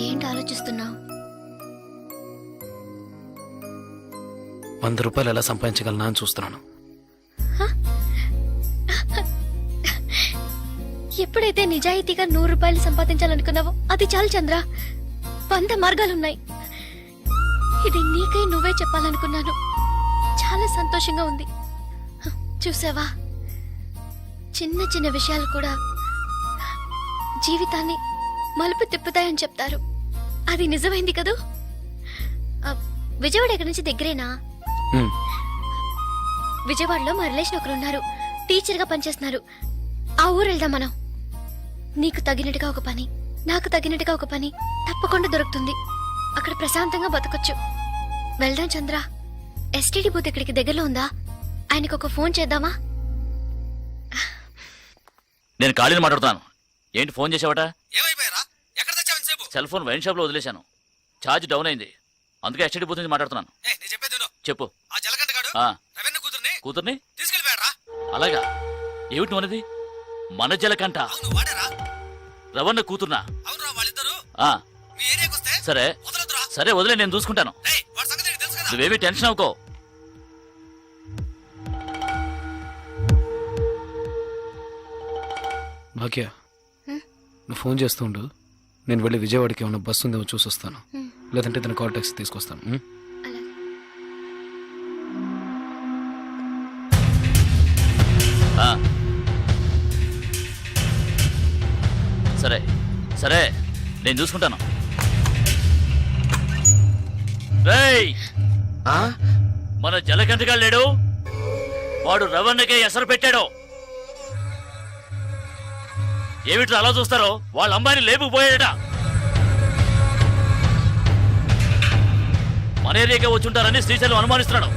Speaker 5: ఏంటి ఆలోచిస్తున్నావు?
Speaker 11: 100 రూపాయలు ఎలా సంపాదించగలనా అని చూస్తున్నాను.
Speaker 5: ఎప్పుడైతే నిజాయితీగా 100 రూపాయలు సంపాదించాలనుకున్నావో అది చాలు చంద్ర. 100 మార్గాలున్నాయి. ఇది నీకై నువ్వే చెప్పాలనుకున్నాను. చాలా సంతోషంగా ఉంది. చూసావా, చిన్న చిన్న విషయాలు కూడా జీవితాన్ని మలుపు తిప్పుతాయని చెప్తారు. అది నిజమైంది కదూ. విజయవాడ ఎక్కడి నుంచి దగ్గరేనా? విజయవాడలో మా రిలేషన్ ఒకరు ఉన్నారు, టీచర్ గా పనిచేస్తున్నారు. ఆ ఊరు వెళ్దాం మనం. నీకు తగినట్టుగా ఒక పని, నాకు తగినట్టుగా ఒక పని తప్పకుండా దొరుకుతుంది. అక్కడ ప్రశాంతంగా బతకొచ్చు. వెళ్దాం చంద్ర. ఎస్టీడీ బూత్ ఇక్కడికి దగ్గరలో ఉందా? ఆయనకు ఒక ఫోన్ చేద్దామా?
Speaker 8: నేను ఖాళీని మాట్లాడుతాను. ఏంటి ఫోన్ చేసావట?
Speaker 2: ఏమైపోయారా? ఎక్కడ తెచ్చావు సేపు?
Speaker 8: సెల్ ఫోన్ వైన్ షాప్ లో వదిలేశాను. ఛార్జ్ డౌన్ అయింది, అందుకే ఎస్టీడీ బూత్ నుంచి మాట్లాడుతున్నాను.
Speaker 2: నేను చెప్పేది విను.
Speaker 8: చెప్పు.
Speaker 2: ఆ జలగంటగాడు
Speaker 8: ఆ,
Speaker 2: రవీంద్ర
Speaker 8: కూతుర్ని
Speaker 2: తీసుకెళ్ళిపోయారా?
Speaker 8: అలాగా? ఏమిటి మనది? మన జలకంట
Speaker 2: అవును వాడేరా.
Speaker 8: రవణ కూతుర్నా?
Speaker 2: అవునురా, వాళ్ళిద్దరు
Speaker 8: ఆ,
Speaker 2: మీ ఏరియాకి వస్తే
Speaker 8: సరే
Speaker 2: వదలొద్దురా.
Speaker 8: సరే వదిలే, నేను చూసుకుంటాను.
Speaker 2: ఏయ్, వాడి సంగతి నీకు తెలుసు కదా.
Speaker 8: నువ్వేమీ టెన్షన్ అవ్వకో.
Speaker 11: భాగ్య, నువ్వు ఫోన్ చేస్తూ ఉండు. నేను వెళ్ళి విజయవాడకి ఏమన్నా బస్సు ఉందేమో చూసి వస్తాను. లేదంటే తన కాల్ టాక్సీ తీసుకొస్తాను.
Speaker 8: ఆ, సరే సరే, నేను చూసుకుంటాను. రేయ్, మన జలకంటగా లేడు, వాడు రవణకే ఎసరు పెట్టాడు. ఏమిట్రా అలా చూస్తారో? వాళ్ళ అమ్మాయిని లేపుకుపోయాడట. మన ఏరియాకే వచ్చుంటారని శ్రీశైలం అనుమానిస్తున్నాడు.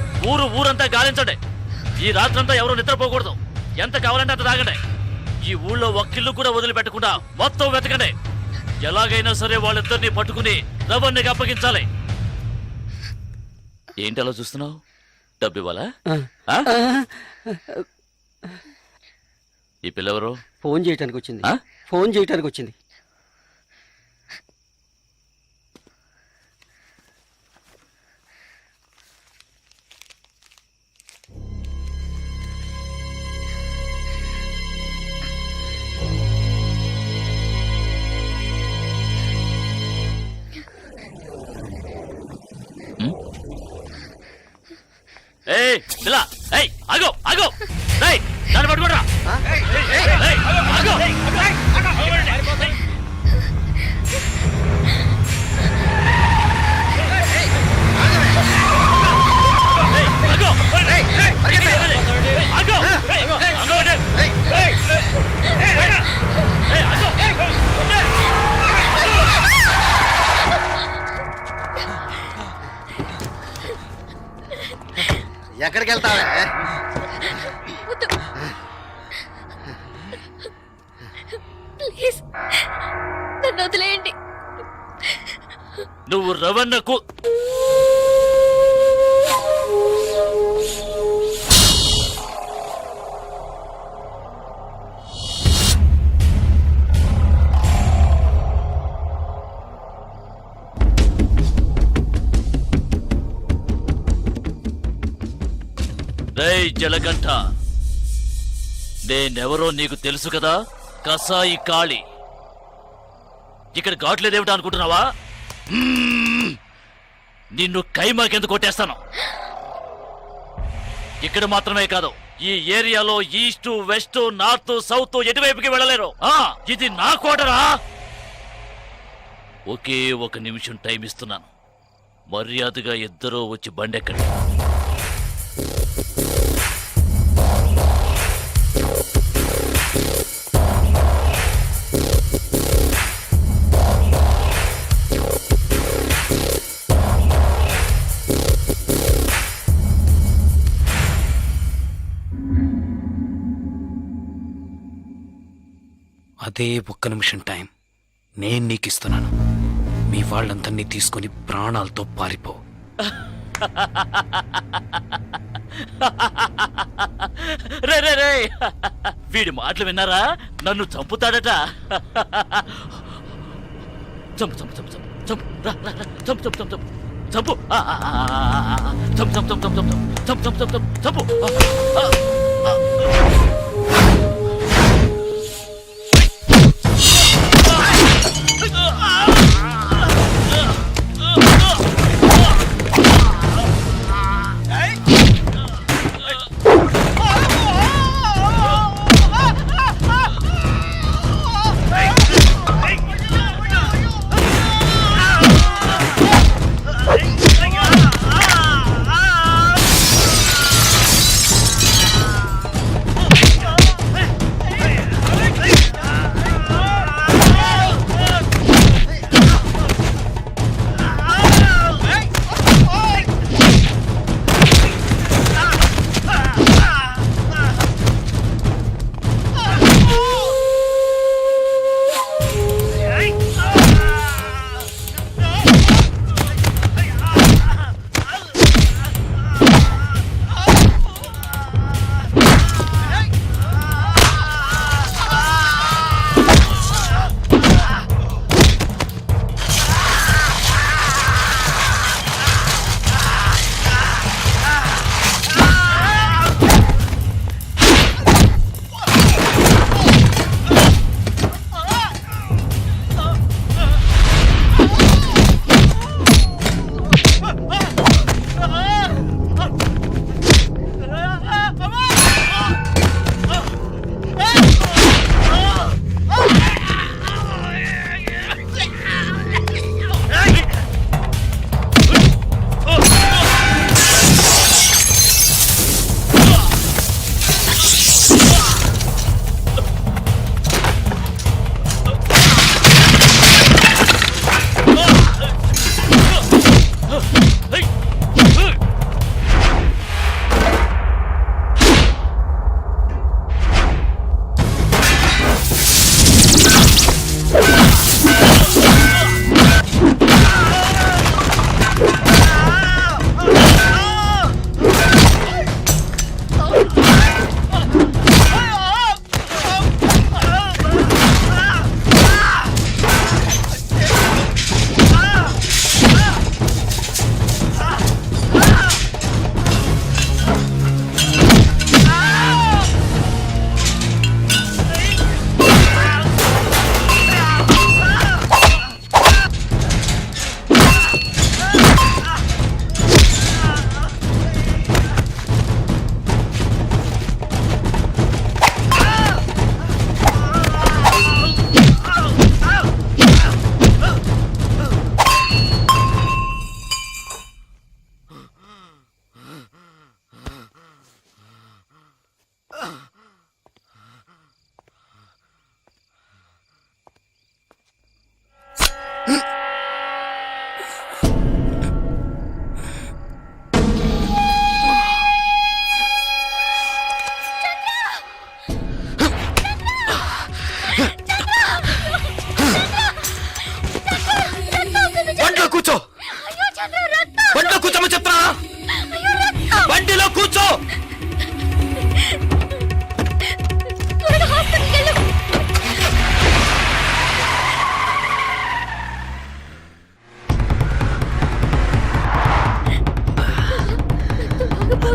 Speaker 8: ఊరంతా గాలించండి. ఈ రాత్రంతా ఎవరు నిద్రపోకూడదు. ఎంత కావాలంటే అంత తాగండి. ఈ ఊళ్ళో ఒక్కిల్లు కూడా వదిలిపెట్టకుండా మొత్తం వెతకండి. ఎలాగైనా సరే వాళ్ళిద్దరిని పట్టుకుని రవణ్ణికి అప్పగించాలి. ఏంటి అలా చూస్తున్నావు? డబ్బు ఇవ్వాలా? ఈ పిల్లెవరు?
Speaker 10: ఫోన్ చేయడానికి వచ్చింది.
Speaker 8: ఏయ్ పిల్ల, ఏయ్ ఆగో ఆగో, ఏయ్ దాన్ని పట్టుకోరా. ఆగో
Speaker 2: ఎక్కడికి వెళ్తావే?
Speaker 5: ప్లీజ్ నన్ను వదిలేయండి.
Speaker 8: నువ్వు రవణకు రేయ్ జలగంట, నేనెవరో నీకు తెలుసు కదా? కసాయి కాళి. ఇక్కడ ఘాట్లేదేమిటా అనుకుంటున్నావా? నిన్ను కైమాకెందుకు కొట్టేస్తాను. ఇక్కడ మాత్రమే కాదు, ఈ ఏరియాలో ఈస్ట్ వెస్ట్ నార్త్ సౌత్ ఎటువైపుకి వెళ్ళలేరు. ఇది నా కోటరా. ఒకే 1 నిమిషం టైం ఇస్తున్నాను. మర్యాదగా ఇద్దరూ వచ్చి బండెక్కండి.
Speaker 11: అదే 1 నిమిషం టైం నేను నీకు ఇస్తున్నాను. మీ వాళ్ళందరినీ తీసుకొని ప్రాణాలతో పారిపో.
Speaker 8: రే రే రే, వీడి మాటలు విన్నారా? నన్ను చంపుతాడట. చంపు చంపు చంపు చంపు చంపు రా, రా, రా. చంపు చంపు చంపు చంపు చంపు చంపు చంపు చంపు చంపు చంపు చంపు చంపు చంపు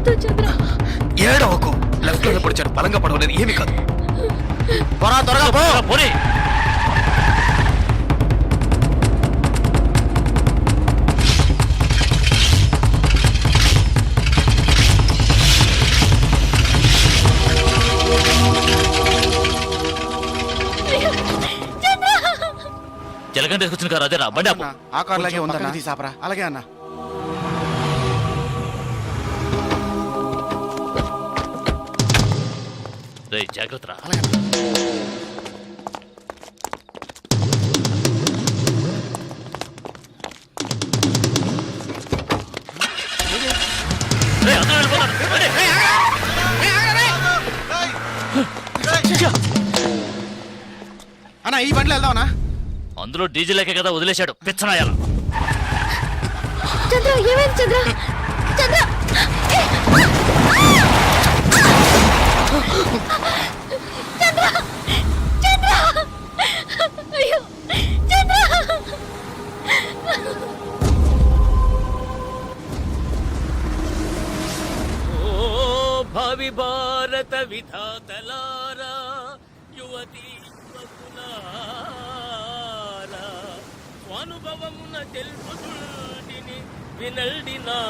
Speaker 5: పడిపోతావు చంద్ర.
Speaker 11: ఏడవకు. లెఫ్ట్ లోనే పడిచాడు, బలంగా పడవలేదు, ఏమి కాదు.
Speaker 4: త్వరగా పో.
Speaker 8: పోనీ జలగంట తీసుకొచ్చిన కారు అదేరా, బండి ఆపు.
Speaker 2: ఆ కార్లాగే ఉందన్నా తీసాపరా. అలాగే అన్న.
Speaker 8: రేయ్, జాగ్రత్త రా. రేయ్, అందరూ వెళ్ళిపోతారు. రండి.
Speaker 2: అన్న ఈ బండిలో వెళ్దామన్నా.
Speaker 8: అందులో డీజిల్ లేకే కదా వదిలేశాడు పిచ్చనాయాల.
Speaker 5: చంద్ర ఏమైంది చంద్ర? చంద్ర చంద్ర చంద్ర అయ్యో చంద్ర.
Speaker 3: ఓ భావి భారత విధాతలారా, యువతి యువకులారా, స్వానుభవమున తెలుపుతుంటిని వినల్డి నా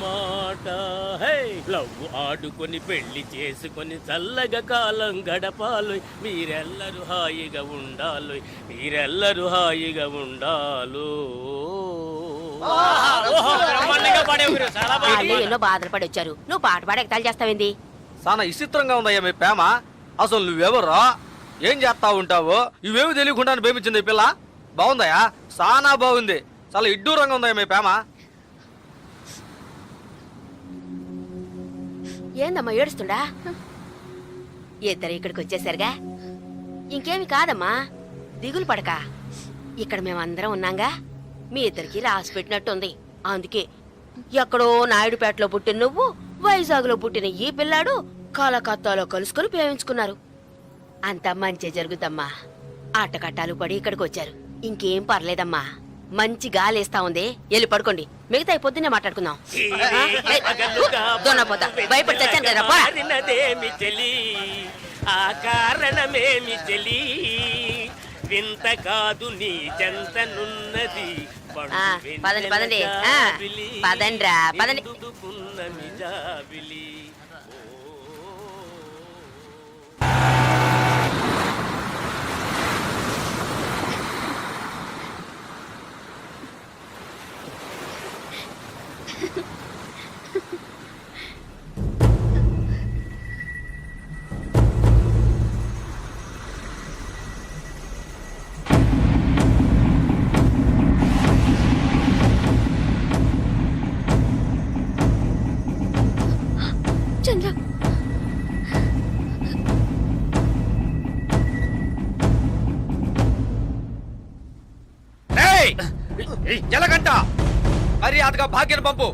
Speaker 3: మాట. హే, లవ్ ఆడుకొని పెళ్లి చేసుకొని చల్లగా కాలం గడపాలి. మీరెల్లరూ హాయిగా ఉండాలి, మీరెల్లరూ హాయిగా ఉండాలు.
Speaker 12: ఎన్నో బాధలు పడి వచ్చారు, నువ్వు పాట పాడి ఎగతాళి చేస్తావేంది?
Speaker 4: చాలా విచిత్రంగా ఉందయ్యా మీ ప్రేమ. అసలు నువ్వెవరో, ఏం చేస్తా ఉంటావో ఇవేమి తెలియకుండా ప్రేమించింది ఈ పిల్ల. బాగుందయ్యా, చాలా బాగుంది. చాలా ఇడ్డూరంగా ఉందయ్యా మీ ప్రేమ.
Speaker 12: ఏందమ్మా ఏడుస్తుండా? ఇద్దరు ఇక్కడికి వచ్చేసరిగా, ఇంకేమి కాదమ్మా, దిగులు పడక. ఇక్కడ మేమందరం ఉన్నాగా, మీ ఇద్దరికి రాసి పెట్టినట్టుంది. అందుకే ఎక్కడో నాయుడుపేటలో పుట్టిన నువ్వు, వైజాగ్లో పుట్టిన ఈ పిల్లాడు కలకత్తాలో కలుసుకొని ప్రేమించుకున్నారు. అంతా మంచి జరుగుతమ్మా. ఆటకట్టాలు పడి ఇక్కడికి వచ్చారు. ఇంకేం పర్లేదమ్మా, మంచి గాలేస్తా ఉంది. వెళ్ళి పడుకోండి, మిగతా పొద్దున్నే మాట్లాడుకుందాం. దొన్నపోతా భయపడి చచ్చాను కదా.
Speaker 3: కారణమేమి చెలి, ఆ కారణమేమి చెలి, వింత కాదు నీ చెంతనున్నది.
Speaker 12: పదండి పదండి పదండ్రా పదండి.
Speaker 5: చంద్ర
Speaker 4: జలగంట మర్యాదగా భాగ్యం పంపు.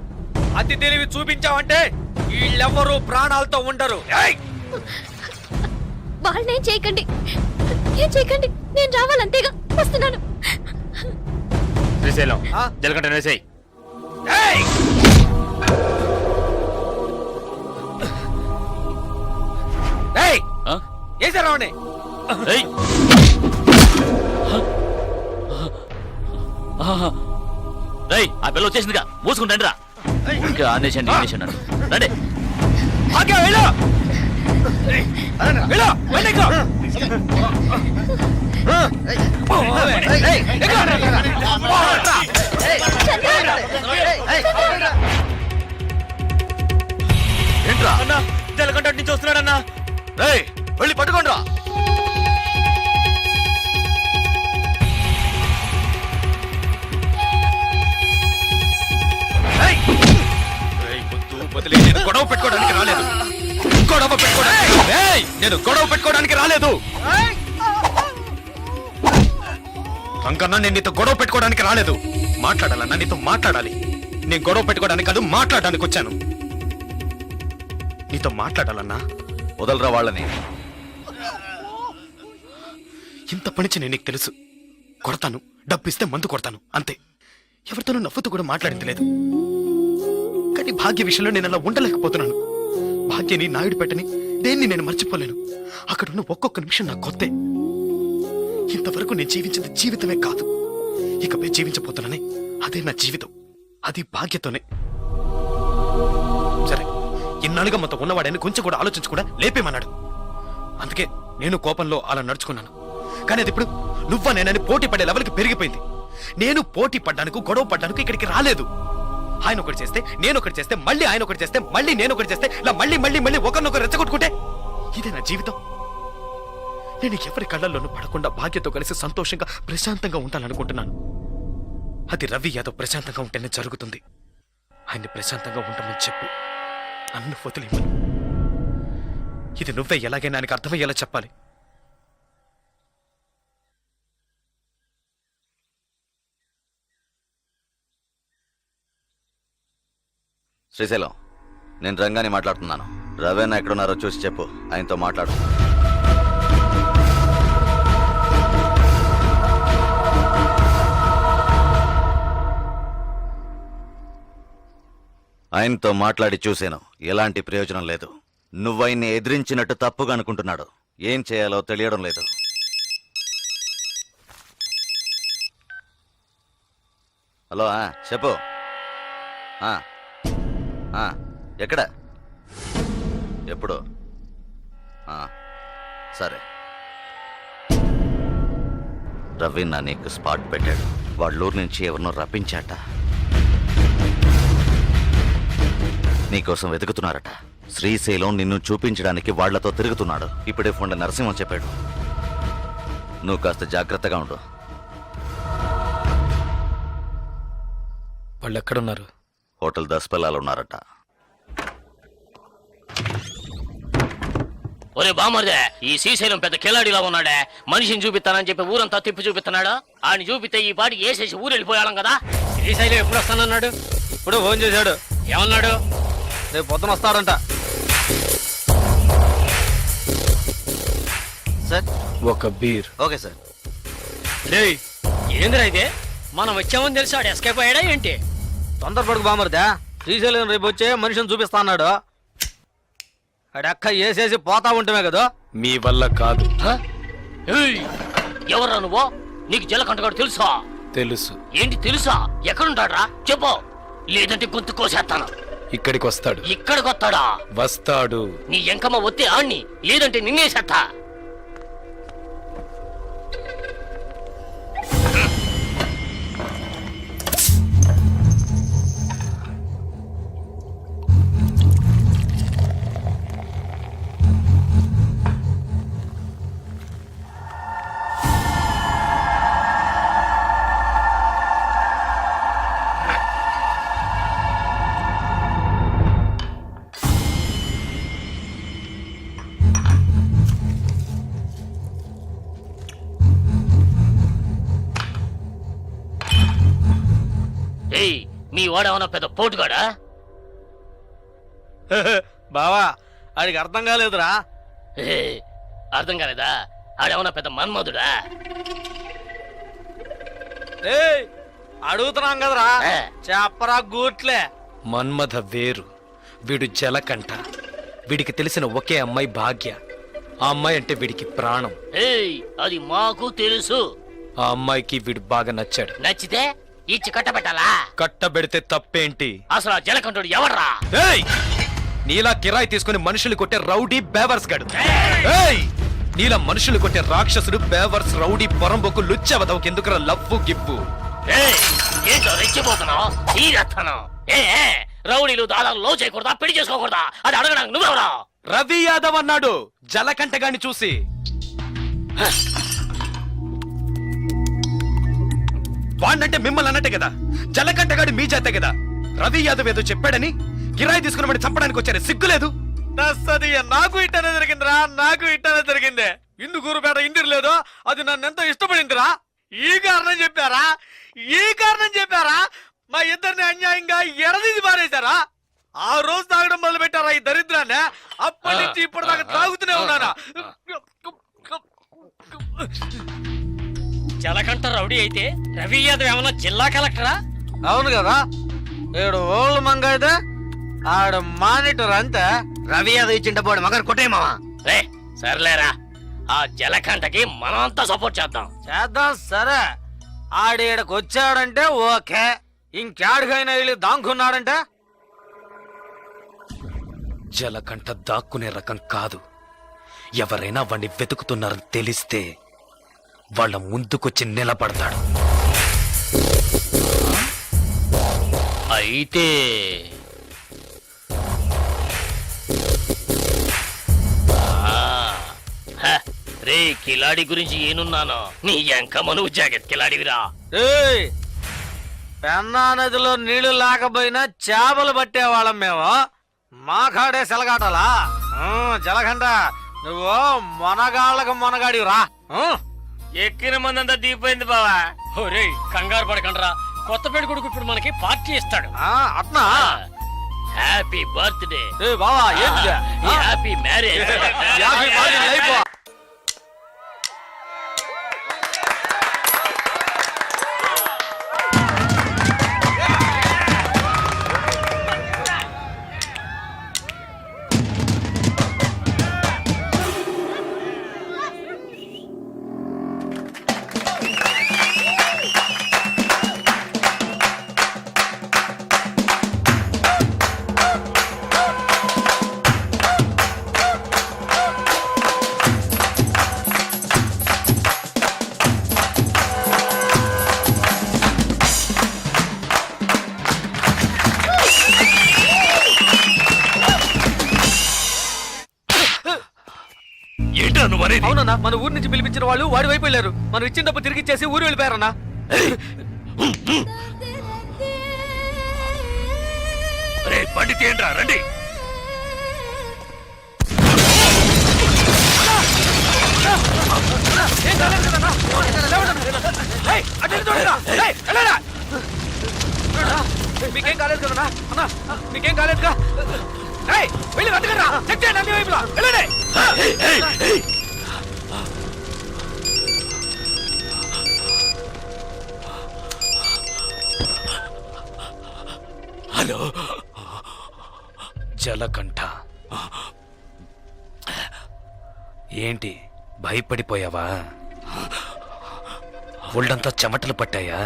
Speaker 4: అతి తెలివి చూపించావంటే వీళ్ళెవ్వరూ ప్రాణాలతో ఉండరు.
Speaker 5: వాళ్ళనేం చేయకండి, ఏం చేయకండి. నేను రావాలంతేగా, వస్తున్నాను.
Speaker 3: శ్రీశైలం, జలగంట వేసేయ్.
Speaker 4: ఏసారా
Speaker 8: రేయ్, ఆ పిల్ల వచ్చేసిందిగా, మూసుకుంటండి రా. ఇంకా ఆనేసండి రండి.
Speaker 4: ఏంట్రా అన్నా, జలగంట నుంచి వస్తున్నాడన్నా.
Speaker 9: వెళ్ళి పట్టుకోండిరా. నేను గొడవ పెట్టుకోవడానికి రాలేదు. నేను గొడవ పెట్టుకోవడానికి రాలేదు. అంకన్నా, నేను నీతో గొడవ పెట్టుకోవడానికి రాలేదు. మాట్లాడాలన్నా నీతో మాట్లాడాలి. నేను గొడవ పెట్టుకోవడానికి కాదు, మాట్లాడడానికి వచ్చాను. నీతో మాట్లాడాలన్నా. వదలరా వాళ్ళని. ఇంత పనిచి నేను నీకు తెలుసు. కొడతాను, డబ్బిస్తే మందు కొడతాను, అంతే. ఎవరితోనూ నవ్వుతూ కూడా మాట్లాడింది లేదు. కానీ
Speaker 11: కానీ భాగ్య విషయంలో నేను అలా ఉండలేకపోతున్నాను. భాగ్యని నాయుడుపేటని దేన్ని నేను మర్చిపోలేను. అక్కడున్న ఒక్కొక్క నిమిషం నాకు కొత్తే. ఇంతవరకు నేను జీవించిన జీవితమే కాదు, ఇకపై జీవించబోతున్నానే అదే నా జీవితం. అది భాగ్యతోనే. సరే, ఇన్నాళ్ళుగా మనతో ఉన్నవాడని కొంచెం కూడా ఆలోచించకుండా లేపేమన్నాడు. అందుకే నేను కోపంలో అలా నడుచుకున్నాను. కానీ అది ఇప్పుడు నువ్వా నేనని పోటీ పడే లెవెల్కి పెరిగిపోయింది. నేను పోటీ పడ్డానికి, గొడవ పడ్డానికి ఇక్కడికి రాలేదు. ఆయన ఒకటి చేస్తే, నేను ఒకటి చేస్తే, మళ్ళీ ఆయన ఒకటి చేస్తే, మళ్ళీ నేను ఒకటి చేస్తే, ఇలా మళ్ళీ మళ్ళీ మళ్ళీ ఒకరినొకరు రెచ్చగొట్టుకుంటే ఇదే నా జీవితం. నేను ఎవరి కళ్ళల్లోనూ పడకుండా భాగ్యతో కలిసి సంతోషంగా ప్రశాంతంగా ఉండాలనుకుంటున్నాను. అది రవి యాదవ్ ప్రశాంతంగా ఉంటేనే జరుగుతుంది. ఆయన్ని ప్రశాంతంగా ఉంటామని చెప్పు, నన్ను వదిలేమని. ఇది నువ్వే ఎలాగైనా ఆయనకు అర్థమయ్యేలా చెప్పాలి.
Speaker 9: శ్రీశైలం, నేను రంగాని మాట్లాడుతున్నాను. రవేనా ఎక్కడున్నారో చూసి చెప్పు, ఆయనతో మాట్లాడు. ఆయనతో మాట్లాడి చూశాను, ఎలాంటి ప్రయోజనం లేదు. నువ్వైన్ని ఎదిరించినట్టు తప్పుగా అనుకుంటున్నాడు. ఏం చేయాలో తెలియడం లేదు. హలో, చెప్పు. ఎక్కడ, ఎప్పుడు? సరే. రవి నా నీకు స్పాట్ పెట్టాడు. వాళ్ళూరు నుంచి ఎవరినో రప్పించాట. నీకోసం వెతుకుతున్నారట. శ్రీశైలం నిన్ను చూపించడానికి వాళ్లతో తిరుగుతున్నాడు. ఇప్పుడే ఫోన్ నరసింహం చెప్పాడు. నువ్వు కాస్త జాగ్రత్తగా ఉండు.
Speaker 11: వాళ్ళు ఎక్కడున్నారు?
Speaker 9: హోటల్ దస్పల్లాలో ఉన్నారట.
Speaker 8: ఒరే బామర్దే, ఈ శ్రీశైలం పెద్ద కిలాడిలా ఉన్నాడే. మనిషిని చూపిస్తానని చెప్పి ఊరంతా తిప్పి చూపిస్తున్నాడు. ఆయన చూపితే ఈ పాటికి వేసేసి ఊరు వెళ్ళిపోయాం కదా.
Speaker 10: శ్రీశైలం ఎప్పుడు వస్తానన్నాడు?
Speaker 4: ఇప్పుడు ఫోన్ చేశాడు.
Speaker 10: ఏమన్నాడు?
Speaker 4: రేపు పొద్దున వస్తాడంట.
Speaker 6: సార్,
Speaker 11: ఒక బీర్.
Speaker 6: Okay sir.
Speaker 10: ఏందిరా ఇదే? మనం వచ్చామని తెలిసి ఆడు ఎస్కేప్ అయ్యాడా ఏంటి?
Speaker 4: తొందరపడుకు బామర్దా. శ్రీశైలం రేపు వచ్చే మనిషిని చూపిస్తా అన్నాడు. అక్క వేసేసి పోతా ఉంటామే కదా.
Speaker 11: మీ వల్ల కాదు.
Speaker 8: ఎవరా నువ్వు? నీకు జలకంటగాడు తెలుసా?
Speaker 11: తెలుసు.
Speaker 8: ఏంటి తెలుసా? ఎక్కడుంటాడ్రా చెప్పు, లేదంటే గొంతు కోసేస్తాను.
Speaker 11: ఇక్కడికి వస్తాడు.
Speaker 8: ఇక్కడికి వస్తాడా?
Speaker 11: వస్తాడు.
Speaker 8: నీ ఎంకమ్మ వస్తే ఆణ్ణి, లేదంటే నిన్నేసేస్తా. మీ వాడేమన్నా పెద్ద పోటుగాడా?
Speaker 4: బావా, ఆడికి అర్థం కాలేదురా.
Speaker 8: అర్థం కాలేదా? ఆడేమన్నా పెద్ద మన్మధుడా?
Speaker 4: అడుగుతున్నాం కదరా, చెప్పరా గూట్లే.
Speaker 11: మన్మథ వేరు, వీడు జలకంఠ. వీడికి తెలిసిన ఒకే అమ్మాయి భాగ్య. ఆ అమ్మాయి అంటే వీడికి ప్రాణం.
Speaker 8: అది మాకు తెలుసు.
Speaker 11: ఆ అమ్మాయికి వీడు బాగా నచ్చాడు.
Speaker 8: నచ్చితే ఇచ్చి కట్టబెట్టాలా?
Speaker 11: కట్టబెడితే తప్పేంటి?
Speaker 8: అసలు ఆ జలకంఠుడు ఎవడ్రా?
Speaker 11: నీలా కిరాయి తీసుకుని మనుషులు కొట్టే రౌడీ బేవర్స్ గడు. నీలా మనుషులు కొట్టే రాక్షసుడు బేవర్స్ రౌడీ పొరంబొక్కు లుచ్చవదవుకి ఎందుకురా లవ్వు గిప్పు?
Speaker 8: ఏంటో రెచ్చిపోతున్నావు? రౌడీలు దాదాపు లో చేయకూడదా, పెళ్లి చేసుకోకూడదా అది అడగడానికి నువ్వెవరా?
Speaker 11: రవి యాదవ్ అన్నాడు జలకంఠ గాని చూసి. వాణ్ణంటే మిమ్మల్ని అన్నట్టే కదా, జలకంఠగాడు మీ చేతే కదా. రవి యాదవ్ ఏదో చెప్పాడని కిరాయి తీసుకున్న వాడిని చంపడానికి వచ్చారు, సిగ్గులేదు?
Speaker 4: నాకు ఇట్టనే జరిగిందిరా, నాకు ఇట్టనే జరిగిందే. ఇందుకూరుపేట ఇంటిరు లేదో అది నన్ను ఎంతో ఇష్టపడిందిరా. ఈ కారణం చెప్పారా మా ఇద్దరిని అన్యాయంగా ఎడదీసి పారేశారా? ఆ రోజు తాగడం మొదలు పెట్టారా ఈ దరిద్రాన్ని. అప్పటి నుంచి ఇప్పటిదాకా తాగుతూనే ఉన్నానా.
Speaker 10: జలకంఠ రౌడీ అయితే రవి యాదవ్ ఏమన్నా జిల్లా కలెక్టరా?
Speaker 4: అవును కదా, 7 ఓళ్ళు మంగ అయితే ఆడు మానిటర్ అంతే.
Speaker 6: రవి యాదవ్ ఇచ్చిన డబ్బు మగర్ కొట్టే మావా.
Speaker 8: రే సర్లేరా, ఆ జలకంటకి మనమంతా సపోర్ట్ చేద్దాం.
Speaker 4: చేద్దాం సరే. ఆడీడకి వచ్చాడంటే ఓకే. ఇంకాడికైనా వెళ్ళి దాంకున్నాడంటే
Speaker 11: జలకంట దాక్కునే రకం కాదు. ఎవరైనా వాణ్ణి వెతుకుతున్నారని తెలిస్తే వాళ్ళ ముందుకొచ్చి నిలబడతాడు.
Speaker 8: అయితే రే కిలాడి గురించి ఏనున్నాను, నీ ఎంకమను జాకెట్ కిలాడివిరా.
Speaker 4: ఏయ్, పెన్నా నదిలో నీళ్లు లేకపోయినా చేపలు పట్టేవాళ్ళం మేము. మా కాడే సెలగాటలా. జలగంట నువ్వు మొనగాళ్ళకు మొనగాడిరా.
Speaker 8: ఎక్కిన మందంతా దీపోయింది బావా.
Speaker 10: ఒరే కంగారు పడకండ్రా, కొత్త పెళ్లి కొడుకు ఇప్పుడు మనకి పార్టీ ఇస్తాడు.
Speaker 4: అట్నా?
Speaker 8: Happy birthday.
Speaker 4: ఏ బావా, ఏంటి?
Speaker 8: Happy marriage.
Speaker 4: యాభై మంది అయిపో. అవునన్నా, మన ఊరి నుంచి పిలిపించిన వాళ్ళు వాడి వైపు వెళ్ళారు. మనం ఇచ్చిన డబ్బు తిరిగి ఇచ్చేసి ఊరు వెళ్ళిపోయారన్నా.
Speaker 8: బండి తీయండిరా, రండి.
Speaker 4: మీకేం కాలేదు కదన్నా? అన్నా మీకేం కాలేదుగా? వెళ్ళి వెతకరా, చెక్ చేయండి అన్ని వైపులా. వెళ్ళండి.
Speaker 11: హలో జలకంఠ, ఏంటి భయపడిపోయావా? ఒళ్ళంతా చెమటలు పట్టాయా?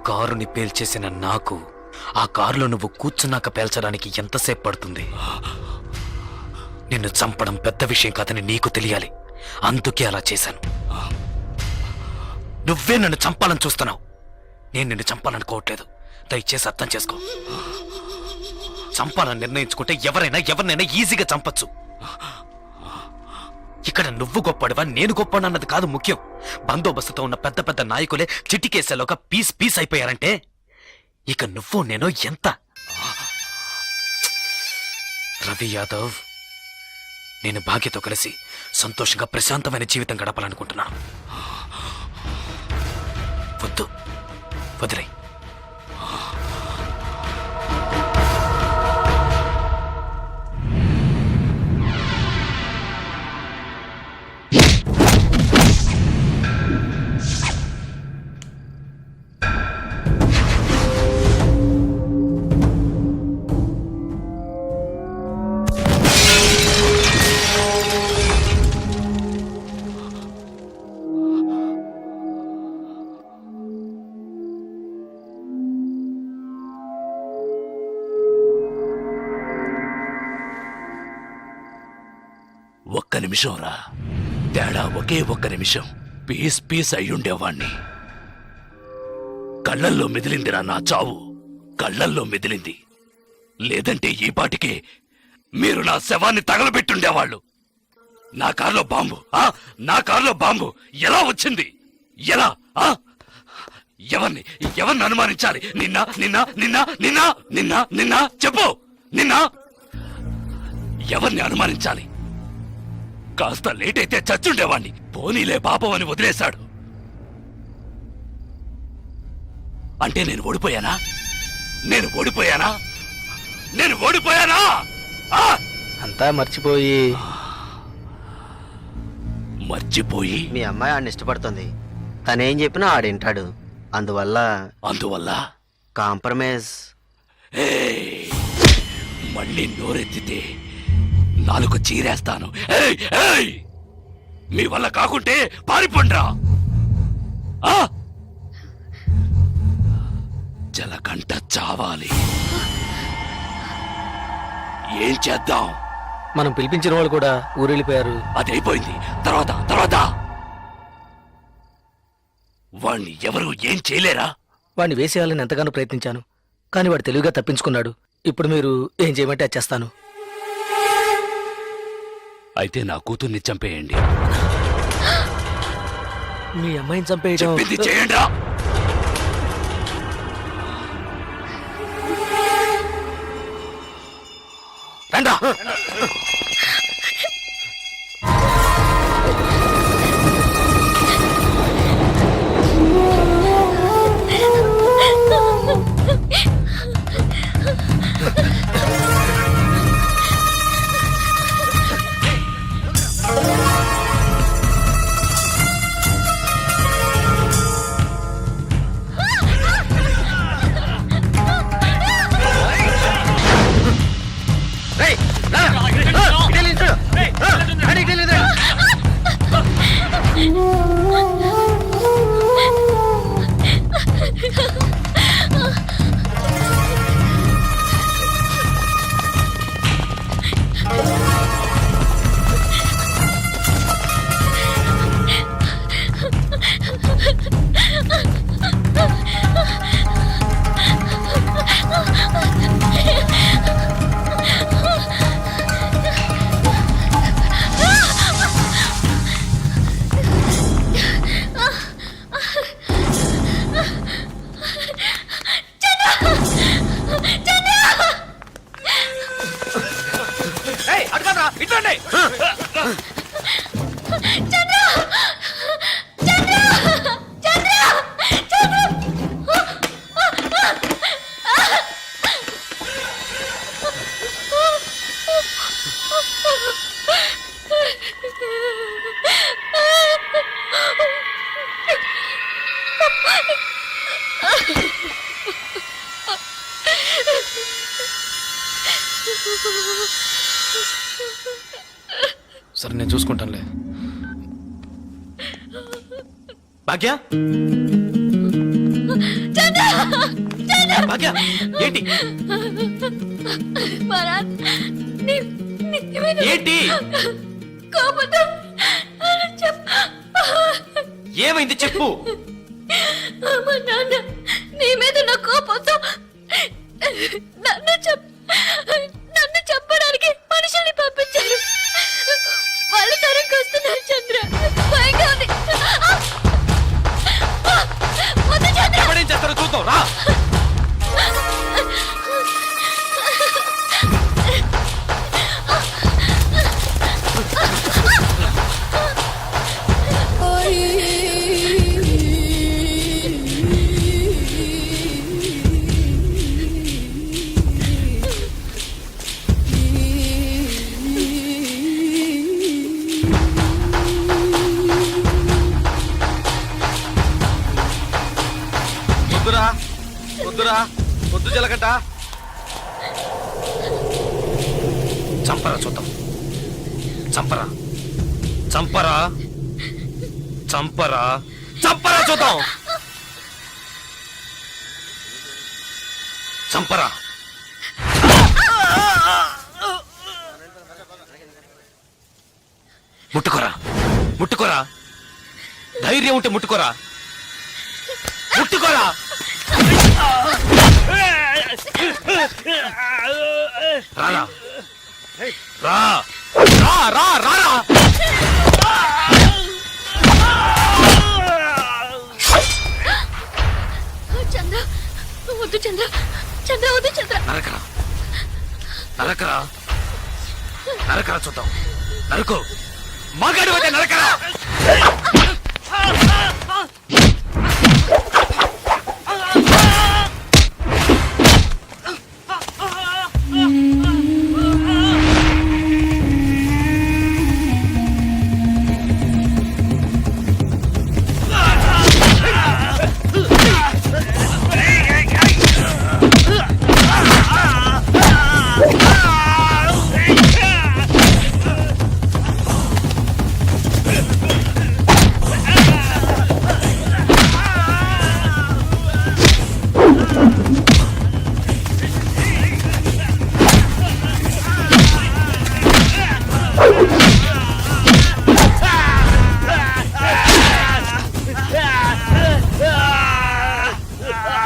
Speaker 11: కారుని పేల్చేసిన నాకు ఆ కారులో నువ్వు కూర్చున్నాక పేల్చడానికి ఎంతసేపు పడుతుంది? నిన్ను చంపడం పెద్ద విషయం కాదని నీకు తెలియాలి, అందుకే అలా చేశాను. నువ్వే నన్ను చంపాలని చూస్తున్నావు, నేను నిన్ను చంపాలనుకోవట్లేదు. దయచేసి అర్థం చేసుకో. చంపాలని నిర్ణయించుకుంటే ఎవరినైనా ఈజీగా చంపచ్చు. ఇక్కడ నువ్వు గొప్పడివా నేను గొప్పడన్నది కాదు ముఖ్యం. బందోబస్తుతో ఉన్న పెద్ద పెద్ద నాయకులే చిటికేసేలోగా పీస్ అయిపోయారంటే ఇక నువ్వు నేను ఎంత? రవి యాదవ్, నేను భాగ్యతో కలిసి సంతోషంగా ప్రశాంతమైన జీవితం గడపాలనుకుంటున్నాను. వద్దు, వదిలే.
Speaker 8: ఒక్క నిమిషం రా, తేడా ఒకే ఒక్క నిమిషం. పీస్ అయ్యుండేవాణ్ణి. కళ్ళల్లో మెదిలిందిరా నా చావు, కళ్ళల్లో మెదిలింది. లేదంటే ఈ పాటికే మీరు నా శవాన్ని తగలబెట్టుండేవాళ్ళు. నా కారులో బాంబు ఎలా వచ్చింది? ఎలా? ఎవరిని అనుమానించాలి? నిన్న చెప్పు. ఎవరిని అనుమానించాలి? కాస్త లేట్ అయితే చచ్చుండేవాణ్ణి. పోనీలే పాపం అని వదిలేశాడు. అంటే నేను ఓడిపోయానా?
Speaker 6: అంతా మర్చిపోయి మీ అమ్మాయి ఆడిని ఇష్టపడుతుంది. తనేం చెప్పినా ఆడింటాడు. అందువల్ల
Speaker 8: అందువల్ల
Speaker 6: కాంప్రమైజ్.
Speaker 11: మళ్ళీ నోరెత్తితే నాలుగు చీరేస్తాను. ఏయ్, ఏయ్! మీ వల్ల కాకుంటే పారిపోండ్రా. జలకంట చావాలి. ఏం చేద్దాం?
Speaker 4: మనం పిలిపించిన వాళ్ళు కూడా ఊరెళ్ళిపోయారు.
Speaker 11: అదైపోయింది. తర్వాత తర్వాత వాణ్ణి ఎవరు ఏం చేయలేరా?
Speaker 4: వాడిని వేసేయాలని ఎంతగానో ప్రయత్నించాను, కానీ వాడు తెలివిగా తప్పించుకున్నాడు. ఇప్పుడు మీరు ఏం చేయమంటే అది చేస్తాను.
Speaker 11: అయితే నా కూతుర్ని చంపేయండి.
Speaker 4: మీ అమ్మాయిని చంపేయడం
Speaker 11: చెప్పింది చేయండి. రండ్రా. సరే, నేను చూసుకుంటానులే. భాగ్య, భాగ్య, ఏంటి ఏంటి ఏమైంది చెప్పు.
Speaker 5: నీ మీద నా కోపంతో నన్ను చెప్పడానికి మనుషుల్ని పంపించారు. వాళ్ళు తరంకి వస్తున్నారు చంద్ర. భయంగా ఉంది. వద్దు చంద్ర.
Speaker 11: ఎవడేం చేస్తారో చూద్దాం రా.
Speaker 4: వద్దురా, వద్దు జలకంట.
Speaker 11: చంపరా చూద్దాం. చంపరా, చంపరా, చంపరా, చంపరా చూద్దాం. చంపరా. ముట్టుకోరా, ముట్టుకోరా. ధైర్యం ఉంటే ముట్టుకోరా, ముట్టుకోరా. రారా, రా, రా, రా, రారా.
Speaker 5: చంద్ర వద్దు చంద్ర. చంద్ర వద్దు చంద్ర.
Speaker 11: నరకరా, నరకరా, నరకరా చూద్దాం. నరుకు. మగాడు అయితే నరకరా.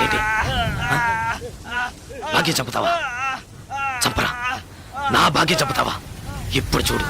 Speaker 11: ఏంటి భాగ్యం చంపుతావా? చంపరా, నా భాగ్యం చంపుతావా? ఇప్పుడు చూడు.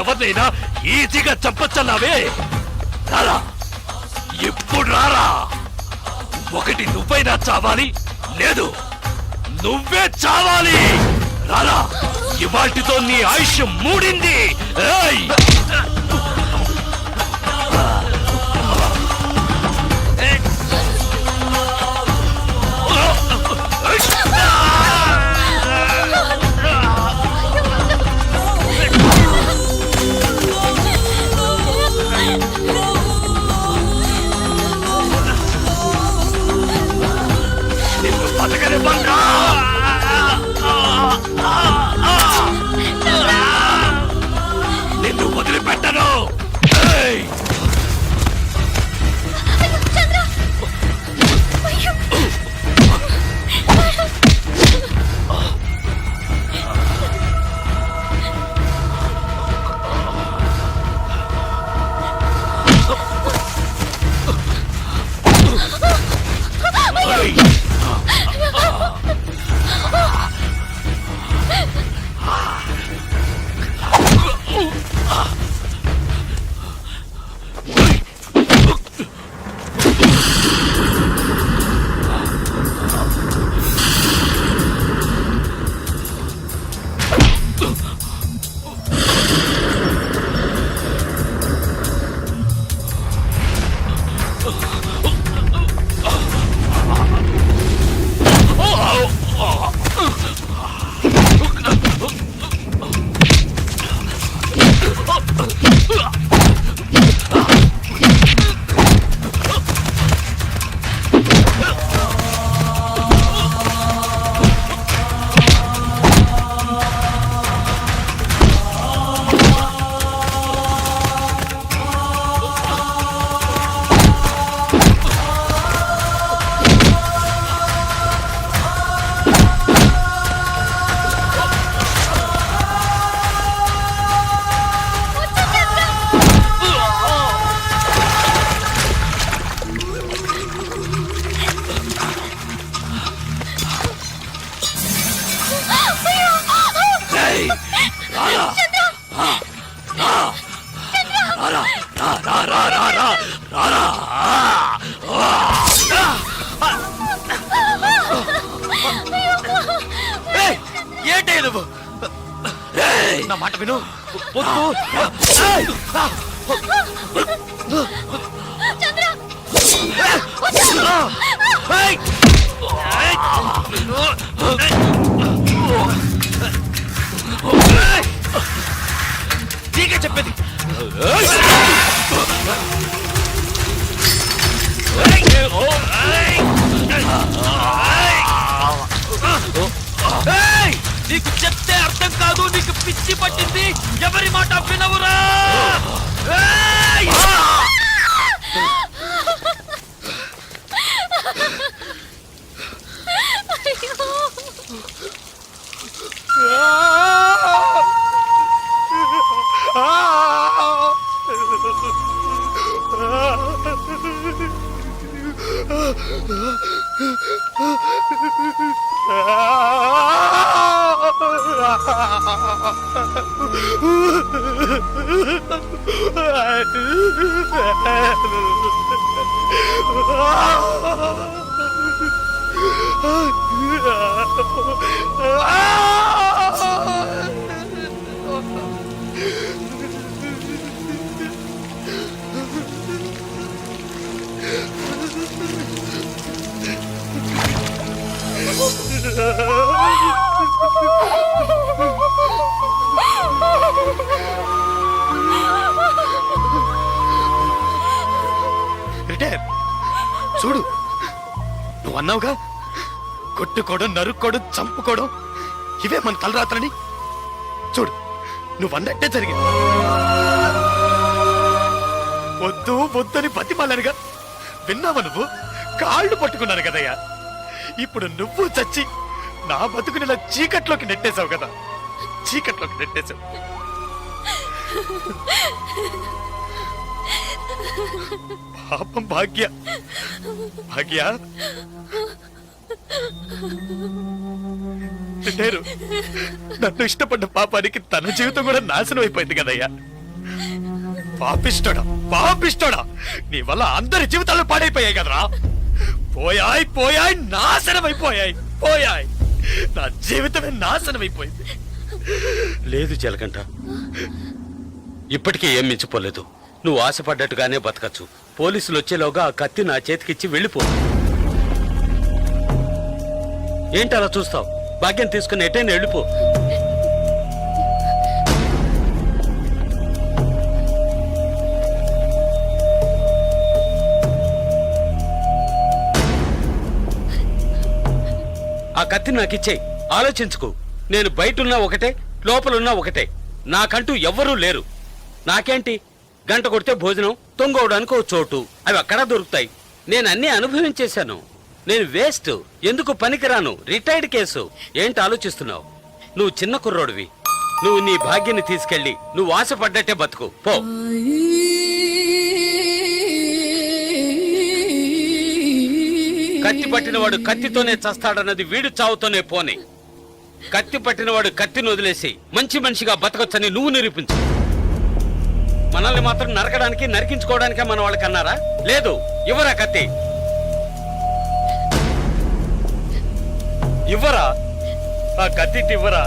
Speaker 11: ఎవరినైనా ఈజీగా చంపచ్చన్నావే. రారా, ఇప్పుడు రారా. ఒకటి నువ్వైనా చావాలి, లేదు నువ్వే చావాలి. రారా, ఇవాల్టితో నీ ఆయుష్ మూడింది. ఏయ్! నిన్ను వదిలిపెట్టను. ఏంటే నువ్వు? నా మాట విను. నీకే చెప్పేది. నీకు చెప్తే అర్థం కాదు, నీకు పిచ్చి పట్టింది, ఎవరి మాట వినవురా. రిటైర్ చూడు, నువ్వు అన్నావుగా కొట్టుకోవడం, నరుక్కోవడం, చంపుకోవడం ఇవే మన తలరాత్రని. చూడు, నువ్వు అన్నట్టే జరిగింది. వద్దు వద్దని బతిమాలనుగా విన్నావా నువ్వు? కాళ్ళు పట్టుకున్నాను కదయ్యా. ఇప్పుడు నువ్వు చచ్చి నా బతుకుని ఇలా చీకట్లోకి నెట్టేశావు కదా, చీకట్లోకి నెట్టేశావు. పాపం భాగ్య, భాగ్య రిటైరు. నన్ను ఇష్టపడ్డ పాపానికి తన జీవితం కూడా నాశనం అయిపోయింది కదయ్యా. పాపిష్టోడా, పాపిష్టోడా, నీ వల్ల అందరి జీవితాలు పాడైపోయాయి కదరా. పోయాయి పోయాయి, నాశనం అయిపోయాయి, పోయాయి. నా జీవితమే నాశనం అయిపోయింది.
Speaker 7: లేదు జలకంట, ఇప్పటికీ ఏం మించిపోలేదు. నువ్వు ఆశపడ్డట్టుగానే బతకచ్చు. పోలీసులు వచ్చేలోగా ఆ కత్తి నా చేతికిచ్చి వెళ్ళిపో. ఏంటి అలా చూస్తావు? భాగ్యం తీసుకుని ఎటైనా వెళ్ళిపో. ఆ కత్తి నాకు ఇచ్చేయి. ఆలోచించుకో. నేను బయటున్నా ఒకటే, లోపలున్నా ఒకటే. నాకంటూ ఎవ్వరూ లేరు. నాకేంటి, గంట కొడితే భోజనం, తొంగవడానికి ఓ చోటు, అవి అక్కడ దొరుకుతాయి. నేను అన్నీ అనుభవించేశాను. నేను వేస్ట్, ఎందుకు పనికిరాను, రిటైర్డ్ కేసు. ఏంటి ఆలోచిస్తున్నావు? నువ్వు చిన్న కుర్రోడివి. నువ్వు నీ భాగ్యాన్ని తీసుకెళ్ళి నువ్వు ఆశపడ్డట్టే బతుకు పో. కత్తి పట్టినవాడు కత్తితోనే చస్తాడన్నది వీడు చావుతోనే పోని. కత్తి పట్టినవాడు కత్తిని వదిలేసి మంచి మనిషిగా బతకొచ్చని నువ్వు నిరూపించు. మనల్ని మాత్రం నరకడానికి, నరికించుకోవడానికే మన వాళ్ళకి అన్నారా? లేదు, ఇవ్వరా కత్తి, ఇవ్వరా ఆ కత్తి, ఇవ్వరా.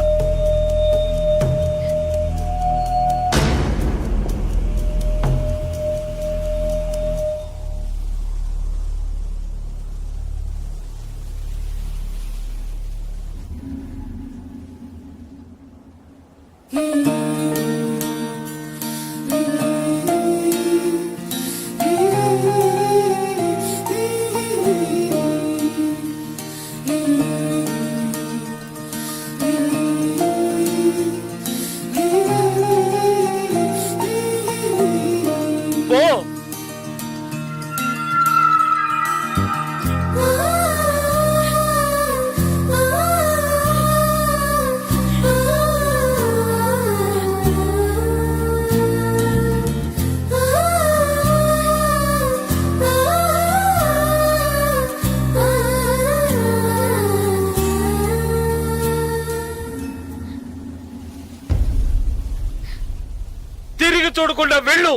Speaker 7: తిరిగి చూడకుండా వెళ్ళు.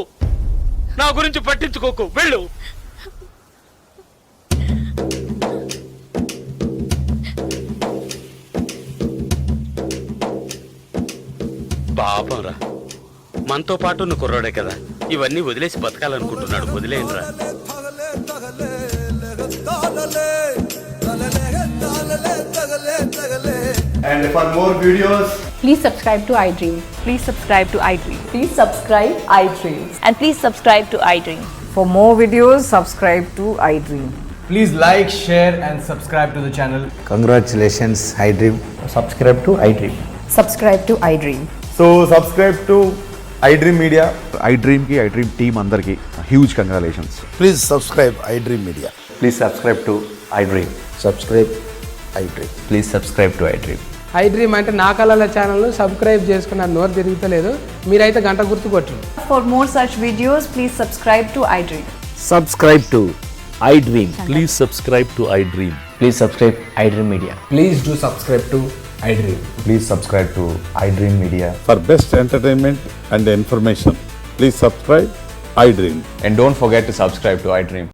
Speaker 7: నా గురించి పట్టించుకోకు, వెళ్ళు. పాపంరా, మనతో పాటు ఉన్న కుర్రాడే కదా, ఇవన్నీ వదిలేసి బతకాలనుకుంటున్నాడు. వదిలేయండిరా.
Speaker 13: And for more videos,
Speaker 5: Please subscribe to iDream. Please subscribe to iDream. Please subscribe iDream. And please subscribe to iDream.
Speaker 10: For more videos, subscribe to iDream.
Speaker 13: please like, share and subscribe to the channel.
Speaker 6: Congratulations iDream.
Speaker 13: Subscribe to iDream.
Speaker 10: Subscribe to iDream.
Speaker 13: So subscribe to iDream Media.
Speaker 14: iDream ki iDream team andarki huge congratulations.
Speaker 6: Please subscribe iDream Media.
Speaker 13: Please subscribe to iDream.
Speaker 6: Subscribe iDream.
Speaker 13: Please subscribe to iDream.
Speaker 10: iDream అంటే నా కళల channel subscribe చేసుకున్న నోరు తిరుగుతలేదు. మీరైతే గంట గుర్తు కొట్టండి. For more such videos, please subscribe to iDream.
Speaker 6: Subscribe to
Speaker 11: iDream. Please subscribe to iDream.
Speaker 13: Please subscribe iDream Media.
Speaker 15: Please do subscribe to iDream.
Speaker 13: Please subscribe to iDream Media.
Speaker 14: For best entertainment and information, please subscribe iDream.
Speaker 13: And don't forget to subscribe to iDream.